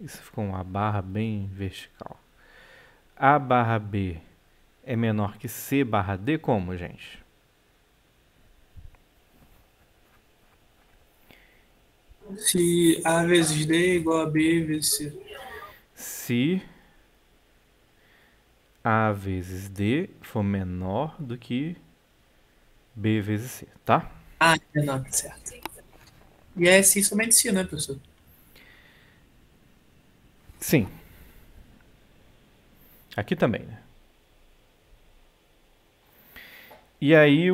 isso ficou uma barra bem vertical. A barra B é menor que C barra D como, gente? Se A vezes D é igual a B vezes C. Se A vezes D for menor do que B vezes C, tá? Ah, menor, certo. E é sim, somente C, né, professor? Sim. Aqui também, né? E aí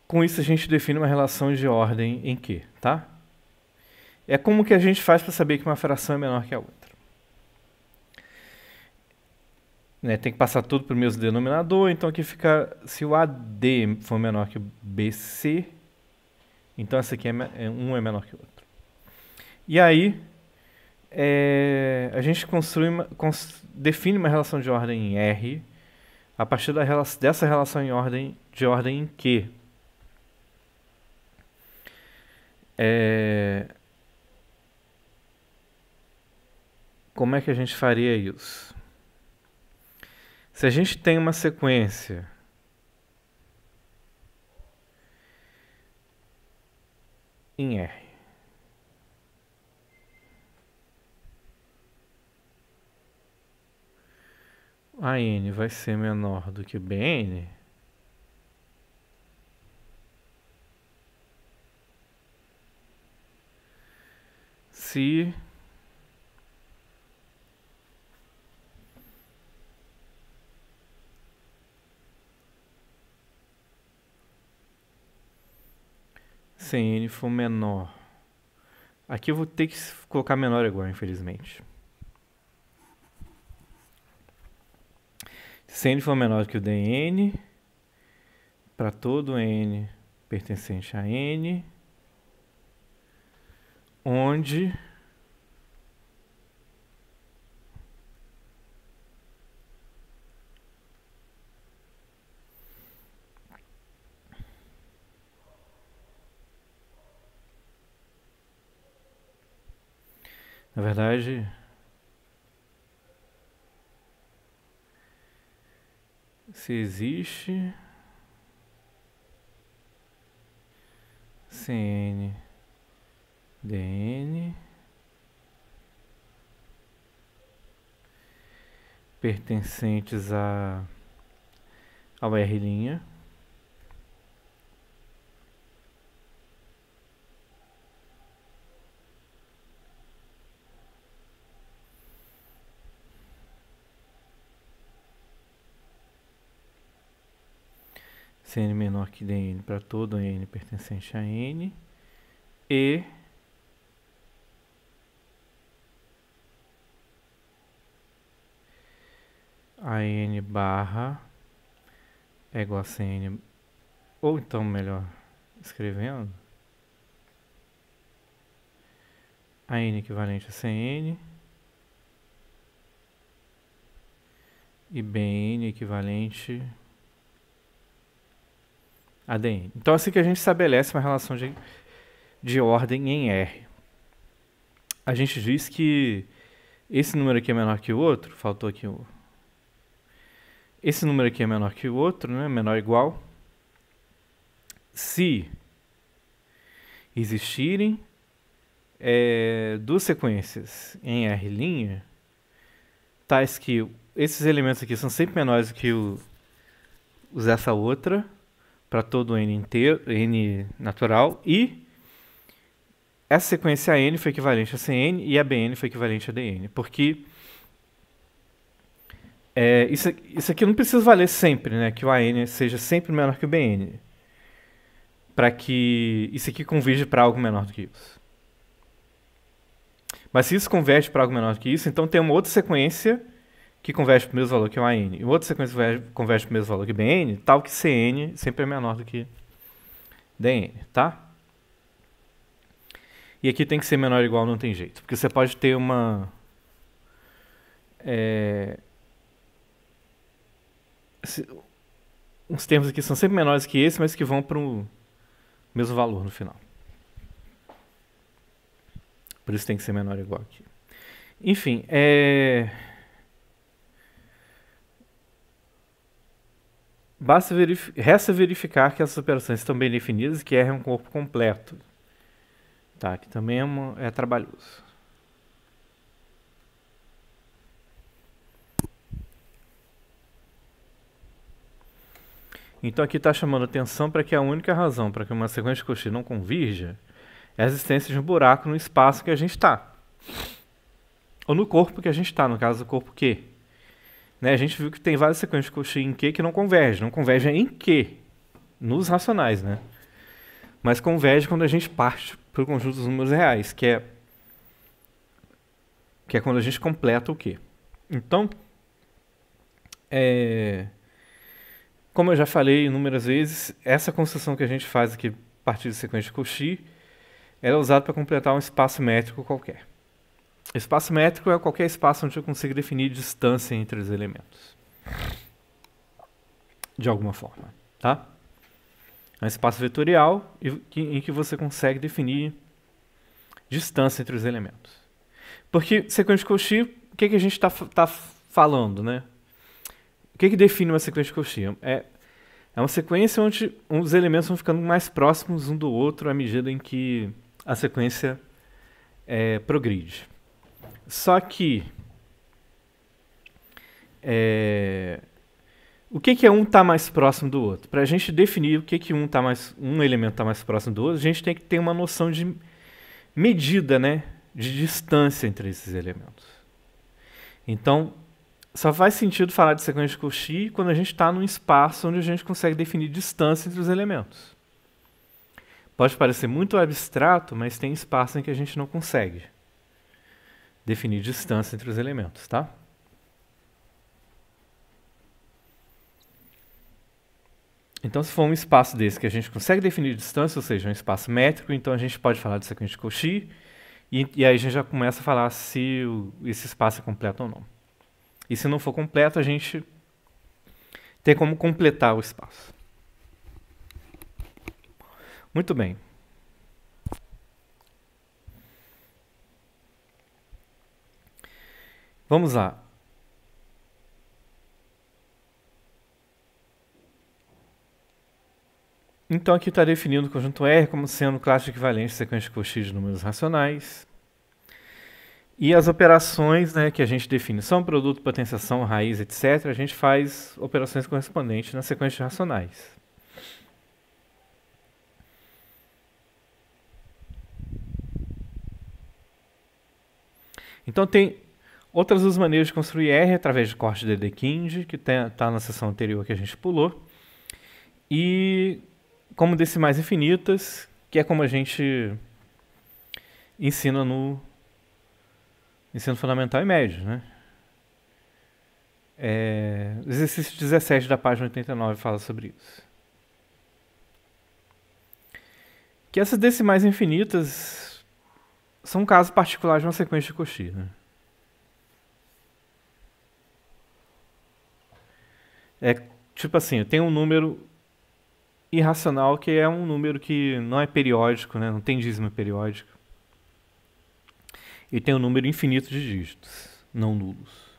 com isso a gente define uma relação de ordem em Q, tá? É como que a gente faz para saber que uma fração é menor que a outra. Né, tem que passar tudo para o mesmo denominador, então aqui fica, se o AD for menor que o BC, então essa aqui um é menor que o outro. E aí, a gente define uma relação de ordem em R a partir dessa relação de ordem em Q. Como é que a gente faria isso? Se a gente tem uma sequência em R, a N vai ser menor do que Bn, se N for menor. Aqui eu vou ter que colocar menor ou igual, infelizmente. Se N for menor do que o Dn, para todo N pertencente a N, onde na verdade se existe Cn Dn pertencentes ao R', Cn menor que Dn para todo n pertencente a n, e a n barra é igual a Cn, ou então melhor, escrevendo, a n equivalente a Cn e Bn equivalente a Dn. Então assim que a gente estabelece uma relação de ordem em R. A gente diz que esse número aqui é menor que o outro, faltou aqui o... Esse número aqui é menor que o outro, né? Menor ou igual, se existirem duas sequências em R', tais que esses elementos aqui são sempre menores do que os essa outra, para todo n inteiro, n natural, e essa sequência n foi equivalente a Cn e a Bn foi equivalente a Dn, porque isso aqui não precisa valer sempre, né, que o An seja sempre menor que o Bn, para que isso aqui converja para algo menor do que isso. Mas se isso converge para algo menor do que isso, então tem uma outra sequência que converge para o mesmo valor que o An, e outra sequência que converge para o mesmo valor que Bn, tal que Cn sempre é menor do que Dn, tá? E aqui tem que ser menor ou igual, não tem jeito, porque você pode ter uns termos aqui são sempre menores que esse, mas que vão para o mesmo valor no final. Por isso tem que ser menor ou igual aqui. Enfim, resta verificar que essas operações estão bem definidas e que R é um corpo completo. Tá, que também é trabalhoso. Então aqui está chamando a atenção para que a única razão para que uma sequência de Cauchy não convirja é a existência de um buraco no espaço que a gente está. Ou no corpo que a gente está, no caso do corpo Q. Né, a gente viu que tem várias sequências de Cauchy em Q que não convergem. Não convergem em Q, nos racionais, né? Mas converge quando a gente parte para o conjunto dos números reais, que é quando a gente completa o Q. Então, como eu já falei inúmeras vezes, essa construção que a gente faz aqui a partir de sequência de Cauchy é usada para completar um espaço métrico qualquer. Espaço métrico é qualquer espaço onde eu consigo definir distância entre os elementos. De alguma forma, tá? É um espaço vetorial em que você consegue definir distância entre os elementos. Porque sequência de Cauchy, o que a gente está falando, né? O que define uma sequência de Cauchy? É uma sequência onde os elementos vão ficando mais próximos um do outro à medida em que a sequência progride. Só que o que um está mais próximo do outro? Para a gente definir o que um elemento está mais próximo do outro, a gente tem que ter uma noção de medida, né, de distância entre esses elementos. Então, só faz sentido falar de sequência de Cauchy quando a gente está num espaço onde a gente consegue definir distância entre os elementos. Pode parecer muito abstrato, mas tem espaço em que a gente não consegue definir distância entre os elementos, tá? Então, se for um espaço desse que a gente consegue definir distância, ou seja, um espaço métrico, então a gente pode falar de sequência de Cauchy, e aí a gente já começa a falar se esse espaço é completo ou não. E se não for completo, a gente tem como completar o espaço. Muito bem. Vamos lá. Então aqui está definindo o conjunto R como sendo classe equivalente à sequência de Cauchy de números racionais. E as operações, né, que a gente define são produto, potenciação, raiz, etc. A gente faz operações correspondentes na sequência de racionais. Então tem outras duas maneiras de construir R através de corte de Dedekind, que está na seção anterior que a gente pulou. e como decimais infinitas, que é como a gente ensina no ensino fundamental e médio, né? Exercício 17 da página 89 fala sobre isso. Que essas decimais infinitas são casos particulares de uma sequência de Cauchy, né? Tipo assim, eu tenho um número irracional que é um número que não é periódico, né? Não tem dízimo periódico. E tem um número infinito de dígitos, não nulos.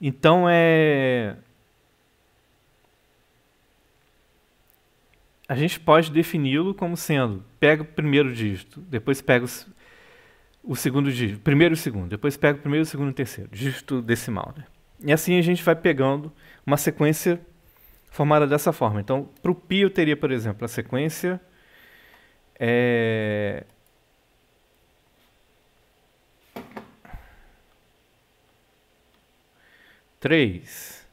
Então a gente pode defini-lo como sendo, pega o primeiro dígito, depois pega o segundo dígito, primeiro e o segundo, depois pega o primeiro, o segundo e o terceiro, dígito decimal, né? E assim a gente vai pegando uma sequência formada dessa forma. Então, para o π eu teria, por exemplo, a sequência 3.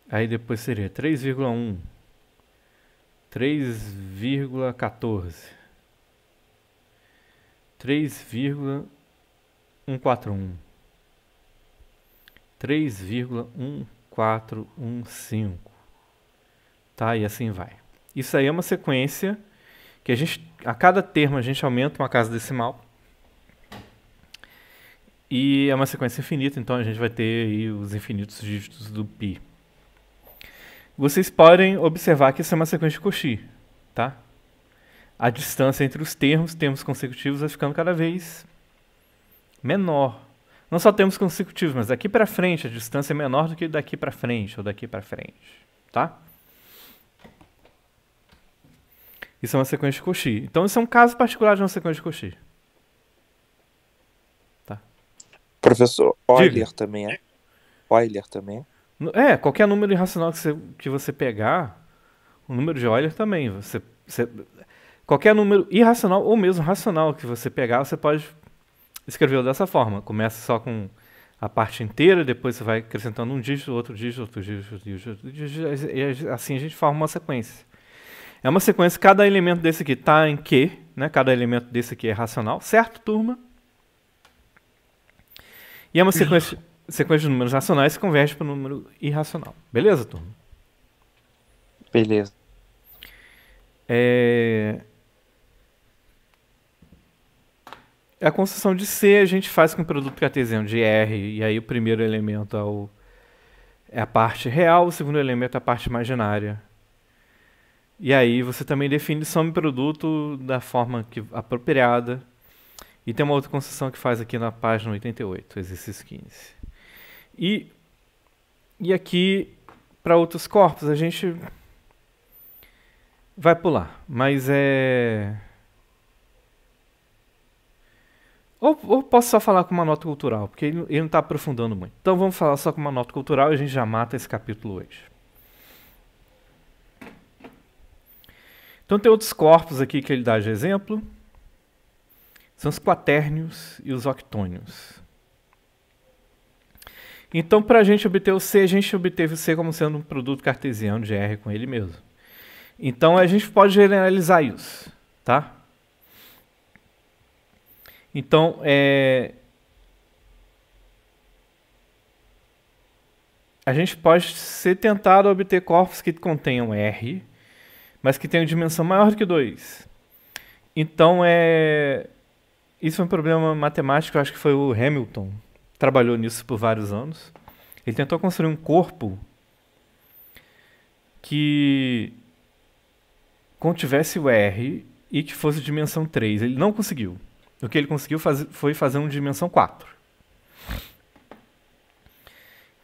Aí depois seria 3,1, 3,14, 3,141, 3,1415. Tá? E assim vai. Isso aí é uma sequência que a cada termo a gente aumenta uma casa decimal. E é uma sequência infinita, então a gente vai ter aí os infinitos dígitos do π. Vocês podem observar que isso é uma sequência de Cauchy, tá? A distância entre os termos consecutivos vai ficando cada vez menor. Não só termos consecutivos, mas daqui para frente a distância é menor do que daqui para frente ou daqui para frente, tá? Isso é uma sequência de Cauchy. Então isso é um caso particular de uma sequência de Cauchy. Tá. Professor, Euler também é? Euler também é? Qualquer número irracional que você pegar, o número de Euler também. Qualquer número irracional ou mesmo racional que você pegar, você pode escrevê-lo dessa forma. Começa só com a parte inteira, depois você vai acrescentando um dígito, outro dígito, outro dígito, outro dígito, e assim a gente forma uma sequência. É uma sequência, cada elemento desse aqui está em Q, né? Cada elemento desse aqui é racional, certo, turma? E é uma sequência de números racionais que converge para o número irracional. Beleza, turma? Beleza. A construção de C a gente faz com o produto cartesiano de R, e aí o primeiro elemento é a parte real, o segundo elemento é a parte imaginária. E aí você também define soma e produto da forma apropriada. E tem uma outra construção que faz aqui na página 88, exercício 15. E aqui, para outros corpos, a gente vai pular. Mas Ou posso só falar com uma nota cultural, porque ele não está aprofundando muito. Então vamos falar só com uma nota cultural e a gente já mata esse capítulo hoje. Então tem outros corpos aqui que ele dá de exemplo. São os quatérnios e os octônios. Então, para a gente obter o C, a gente obteve o C como sendo um produto cartesiano de R com ele mesmo. Então, a gente pode generalizar isso, tá? Então, a gente pode ser tentado obter corpos que contenham R, mas que tenham dimensão maior do que 2. Então, isso é um problema matemático, eu acho que foi o Hamilton, trabalhou nisso por vários anos. Ele tentou construir um corpo que contivesse o R e que fosse de dimensão 3. Ele não conseguiu. O que ele conseguiu foi fazer um de dimensão 4.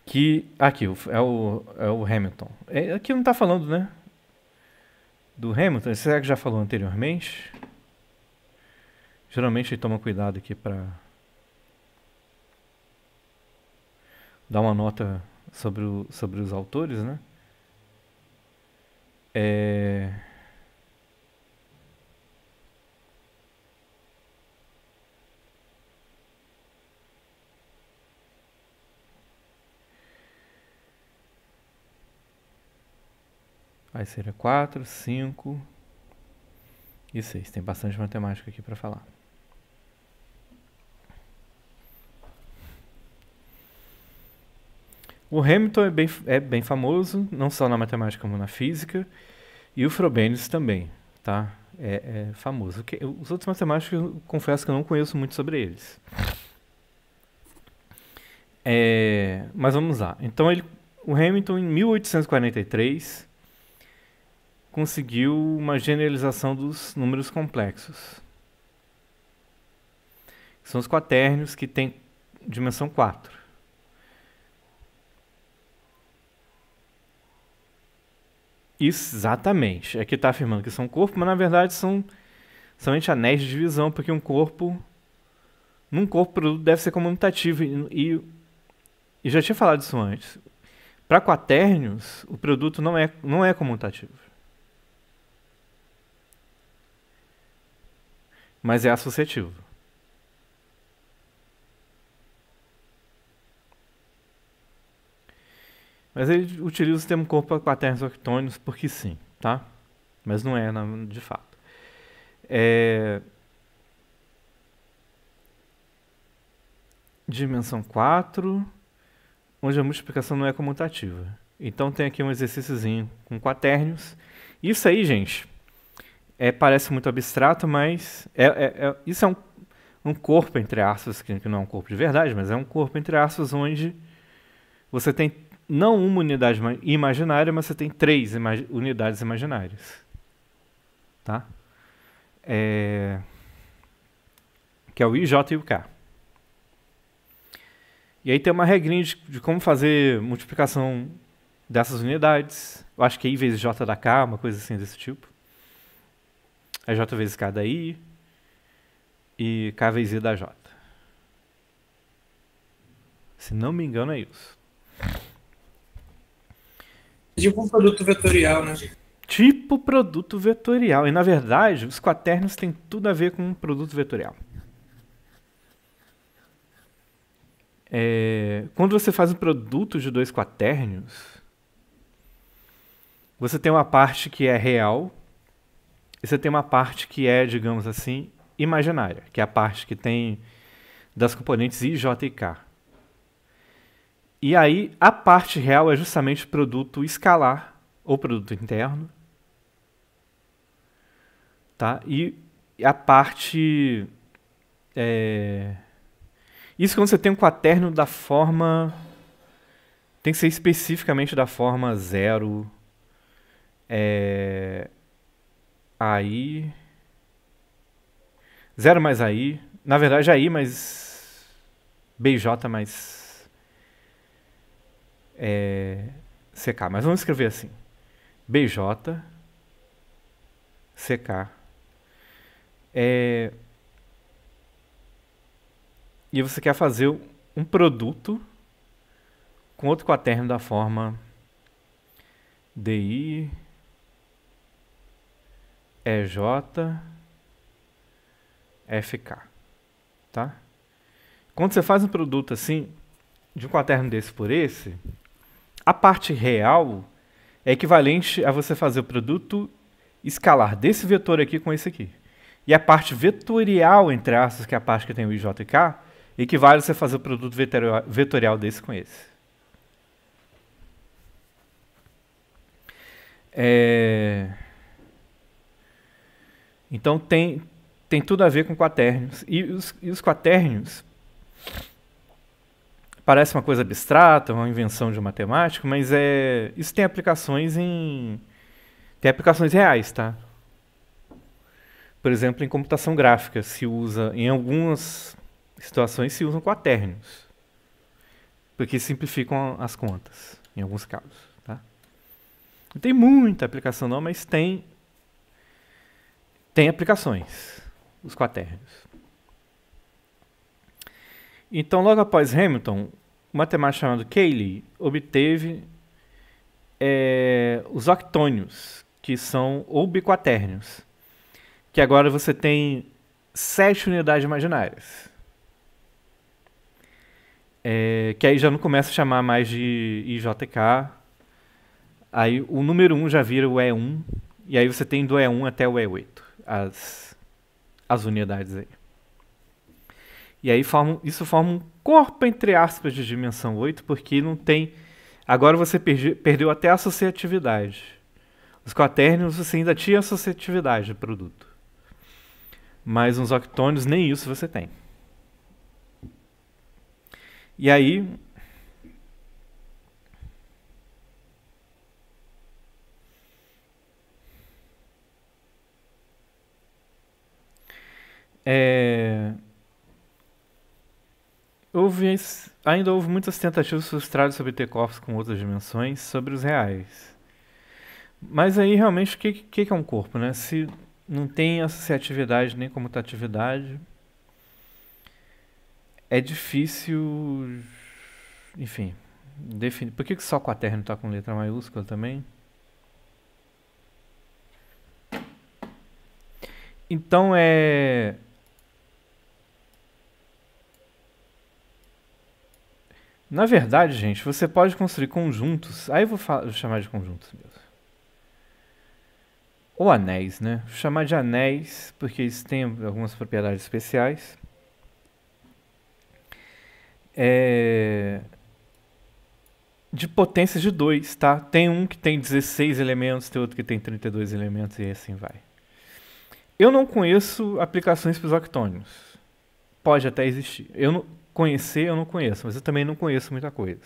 Que aqui é o Hamilton. Aqui não está falando, né? Do Hamilton. Será que já falou anteriormente? Geralmente ele toma cuidado aqui para dar uma nota sobre os autores, né? Aí seria 4, 5 e 6. Tem bastante matemática aqui para falar. O Hamilton é bem famoso, não só na matemática como na física, e o Frobenius também, tá? É famoso. Os outros matemáticos, eu confesso que eu não conheço muito sobre eles. Mas vamos lá. Então, o Hamilton, em 1843, conseguiu uma generalização dos números complexos. São os quaternios que têm dimensão 4. Exatamente. Aqui está afirmando que são corpos, mas na verdade são somente anéis de divisão, porque num corpo o produto deve ser comutativo. E já tinha falado isso antes. Para quaternios, o produto não é comutativo. Mas é associativo. Mas ele utiliza o termo corpo para quaternios octônios porque sim, tá? Mas não é de fato. Dimensão 4, onde a multiplicação não é comutativa. Então tem aqui um exercíciozinho com quaternios. Isso aí, gente, parece muito abstrato, mas isso é um corpo, entre aspas, que não é um corpo de verdade, mas é um corpo, entre aspas, onde você tem não uma unidade imaginária, mas você tem 3 unidades imaginárias. Tá? Que é o I, J e o K. E aí tem uma regrinha de como fazer multiplicação dessas unidades. Eu acho que é I vezes J da K, uma coisa assim desse tipo. É J vezes K da I e K vezes I da J. Se não me engano é isso. Tipo um produto vetorial, né? Tipo produto vetorial. E na verdade, os quaternios têm tudo a ver com um produto vetorial. Quando você faz um produto de 2 quaternios, você tem uma parte que é real e você tem uma parte que é, digamos assim, imaginária, que é a parte que tem das componentes I, J e K. E aí, a parte real é justamente o produto escalar, ou produto interno. Tá? E a parte... Isso quando você tem um quaternio da forma... Tem que ser especificamente da forma 0. AI... 0 mais AI. Na verdade, AI mais... BJ mais... CK, mas vamos escrever assim: BJ CK. E você quer fazer um produto com outro quaternio da forma DI EJ FK, tá? Quando você faz um produto assim, de um quaternio desse por esse, a parte real é equivalente a você fazer o produto escalar desse vetor aqui com esse aqui. E a parte vetorial, entre aspas, que é a parte que tem o I, J e K, equivale a você fazer o produto vetorial desse com esse. Então tem tudo a ver com quaternios. E os quaternios parece uma coisa abstrata, uma invenção de um matemático, mas isso tem aplicações reais, tá? Por exemplo, em computação gráfica se usa, em algumas situações se usam quaternios, porque simplificam as contas, em alguns casos, tá? Não tem muita aplicação não, mas tem aplicações, os quaternios. Então, logo após Hamilton, um matemático chamado Cayley obteve os octônios, que são ou biquaternios, que agora você tem 7 unidades imaginárias. Que aí já não começa a chamar mais de IJK, Aí o número 1 já vira o E1, e aí você tem do E1 até o E8, as unidades aí. E aí isso forma um corpo, entre aspas, de dimensão 8, porque não tem... Agora você perdeu até a associatividade. Os quaternions você ainda tinha associatividade de produto. Mas nos octônios nem isso você tem. E aí... Ainda houve muitas tentativas frustradas sobre ter corpos com outras dimensões sobre os reais. Mas aí realmente o que é um corpo, né? Se não tem associatividade nem comutatividade, é difícil, enfim, definir. Por que só quaterno está com letra maiúscula também? Então na verdade, gente, você pode construir conjuntos. Aí eu vou chamar de conjuntos mesmo. Ou anéis, né? Vou chamar de anéis, porque eles têm algumas propriedades especiais. De potência de 2, tá? Tem um que tem 16 elementos, tem outro que tem 32 elementos e assim vai. Eu não conheço aplicações para os octônios. Pode até existir. Eu não conheço, mas eu também não conheço muita coisa.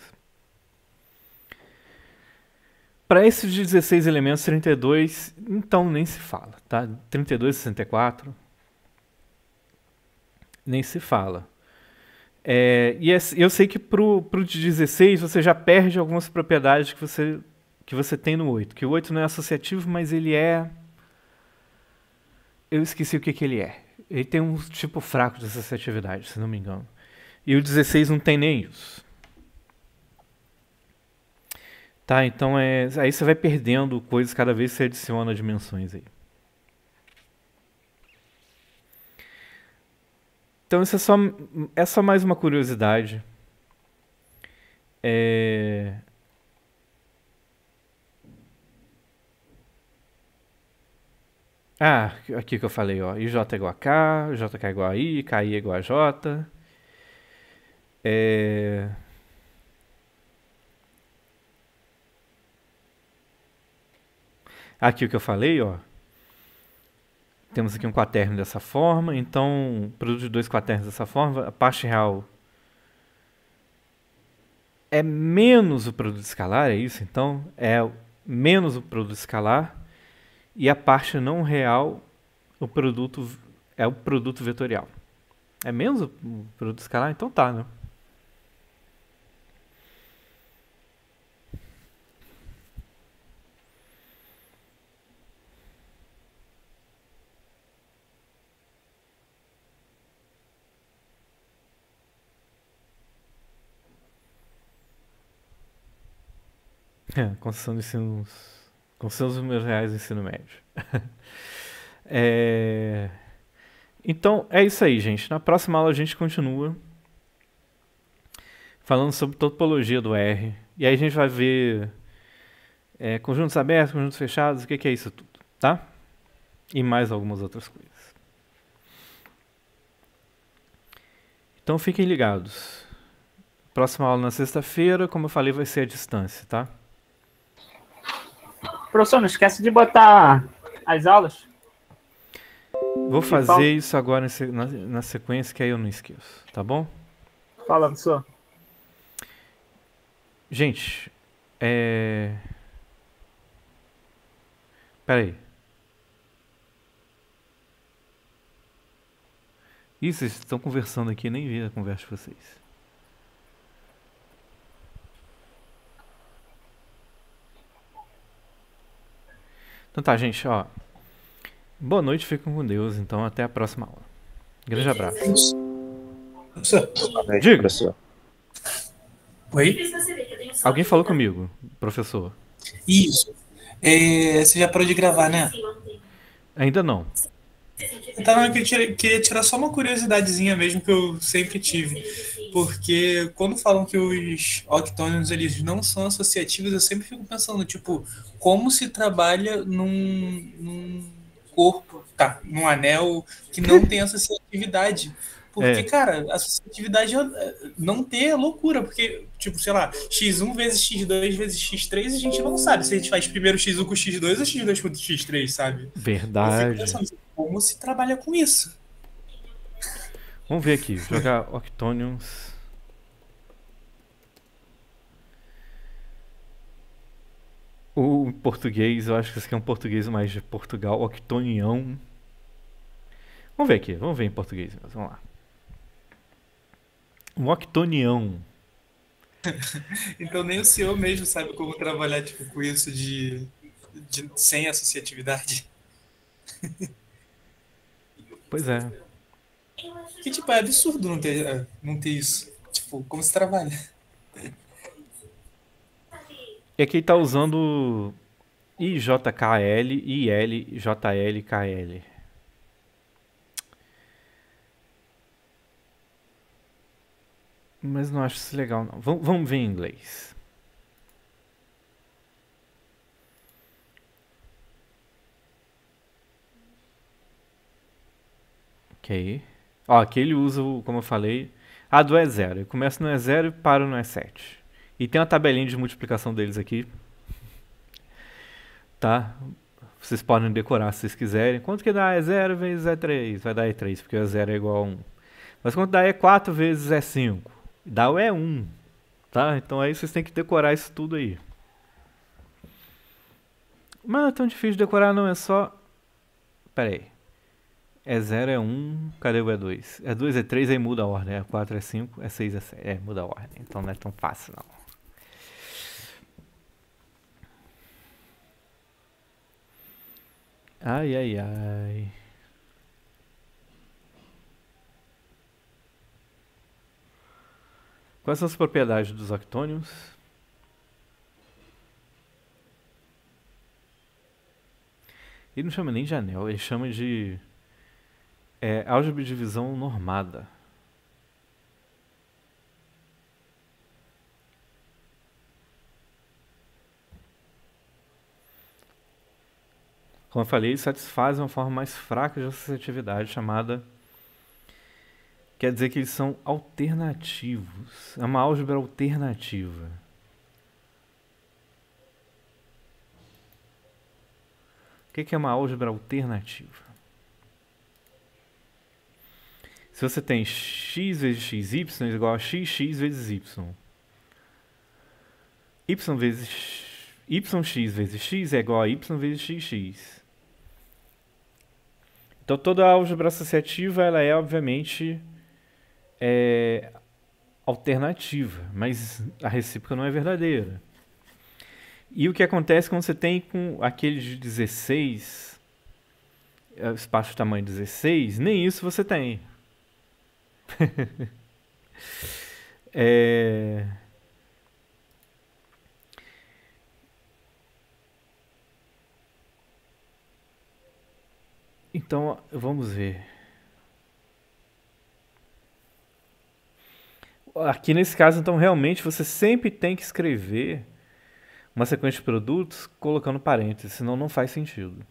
Para esses de 16 elementos, 32, então nem se fala, tá? 32, 64, nem se fala. Eu sei que pro de 16 você já perde algumas propriedades que você tem no 8. Que o 8 não é associativo, mas ele é... Eu esqueci o que ele é. Ele tem um tipo fraco de associatividade, se não me engano. E o 16 não tem nem isso. Tá, então aí você vai perdendo coisas cada vez que você adiciona dimensões aí. Então isso é só mais uma curiosidade. Aqui que eu falei, ó. IJ é igual a K, JK é igual a I, KI é igual a J. Aqui o que eu falei, ó. Temos aqui um quaterno dessa forma, então, produto de 2 quaternos dessa forma, a parte real é menos o produto escalar, é isso? Então, é menos o produto escalar, e a parte não real, é o produto vetorial. É menos o produto escalar? Então tá, né? Construção dos números reais do ensino médio. Então, é isso aí, gente. Na próxima aula a gente continua falando sobre topologia do R. E aí a gente vai ver conjuntos abertos, conjuntos fechados, o que é isso tudo, tá? E mais algumas outras coisas. Então fiquem ligados. Próxima aula na sexta-feira, como eu falei, vai ser à distância, tá? Professor, não esquece de botar as aulas. Vou fazer isso agora na sequência, que aí eu não esqueço, tá bom? Fala, professor. Gente, peraí. Ih, vocês estão conversando aqui, nem vi a conversa de vocês. Então tá, gente, ó. Boa noite, fiquem com Deus. Então, até a próxima aula. Grande abraço. Diga. Professor. Oi? Alguém falou comigo, professor? Isso. Você já parou de gravar, né? Ainda não. Então, eu queria tirar só uma curiosidadezinha mesmo que eu sempre tive. Porque quando falam que os octônios eles não são associativos, eu sempre fico pensando, tipo, como se trabalha num corpo, tá, num anel que não tem associatividade. Porque, cara, associatividade não ter é loucura, porque, tipo, sei lá, x1 vezes x2 vezes x3, a gente não sabe se a gente faz primeiro x1 com x2 ou x2 com x3, sabe? Eu fico Verdade. pensando, como se trabalha com isso? Vamos ver aqui, jogar Octonions. O português, eu acho que esse aqui é um português mais de Portugal, Octonião. Vamos ver aqui, vamos ver em português mesmo, vamos lá. Um Octonião. Então nem o senhor mesmo sabe como trabalhar tipo, com isso sem associatividade. Pois é. Que tipo, é absurdo não ter isso. Tipo, como se trabalha? E aqui tá usando IJKL, IL, JL, KL. Mas não acho isso legal não. Vamos ver em inglês. Ok. Ó, aqui ele usa, como eu falei, a do E0. Ele começa no E0 e para no E7. E tem uma tabelinha de multiplicação deles aqui. Tá? Vocês podem decorar se vocês quiserem. Quanto que dá E0 vezes E3? Vai dar E3, porque o E0 é igual a 1. Mas quanto dá E4 vezes E5? Dá o E1. Tá? Então aí vocês têm que decorar isso tudo aí. Mas não é tão difícil de decorar, não. É só... Pera aí. E0 é 1, cadê o E2? E2 é 3, aí muda a ordem. E4 é 5, E6 é 7. É, muda a ordem. Então não é tão fácil, não. Ai, ai, ai. Quais são as propriedades dos octônios? Ele não chama nem de anel, ele chama de álgebra de divisão normada. Como eu falei, ele satisfaz uma forma mais fraca de associatividade chamada... Quer dizer que eles são alternativos. É uma álgebra alternativa. O que é uma álgebra alternativa? Se você tem x vezes xy é igual a xx vezes y. Yx vezes x é igual a y vezes xx. Então toda álgebra associativa ela é obviamente alternativa, mas a recíproca não é verdadeira. E o que acontece quando você tem com aquele de 16, espaço de tamanho 16, nem isso você tem. Então, vamos ver. Aqui nesse caso, então, realmente você sempre tem que escrever uma sequência de produtos colocando parênteses, senão não faz sentido.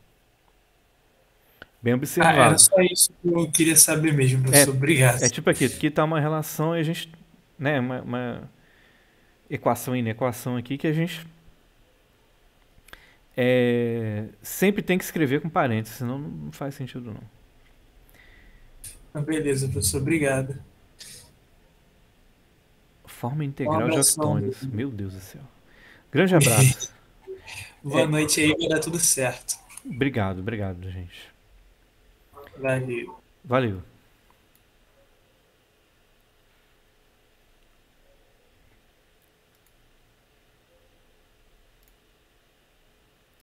Bem observado. Era só isso que eu queria saber mesmo, professor. Obrigado. É tipo aqui tá uma relação e a gente, né, uma equação e inequação aqui que a gente sempre tem que escrever com parênteses, senão não faz sentido não. Beleza, professor. Obrigado. Forma integral de octônios. Meu Deus do céu. Grande abraço. Boa noite aí, vai dar tudo certo. Obrigado, gente. Valeu. Valeu.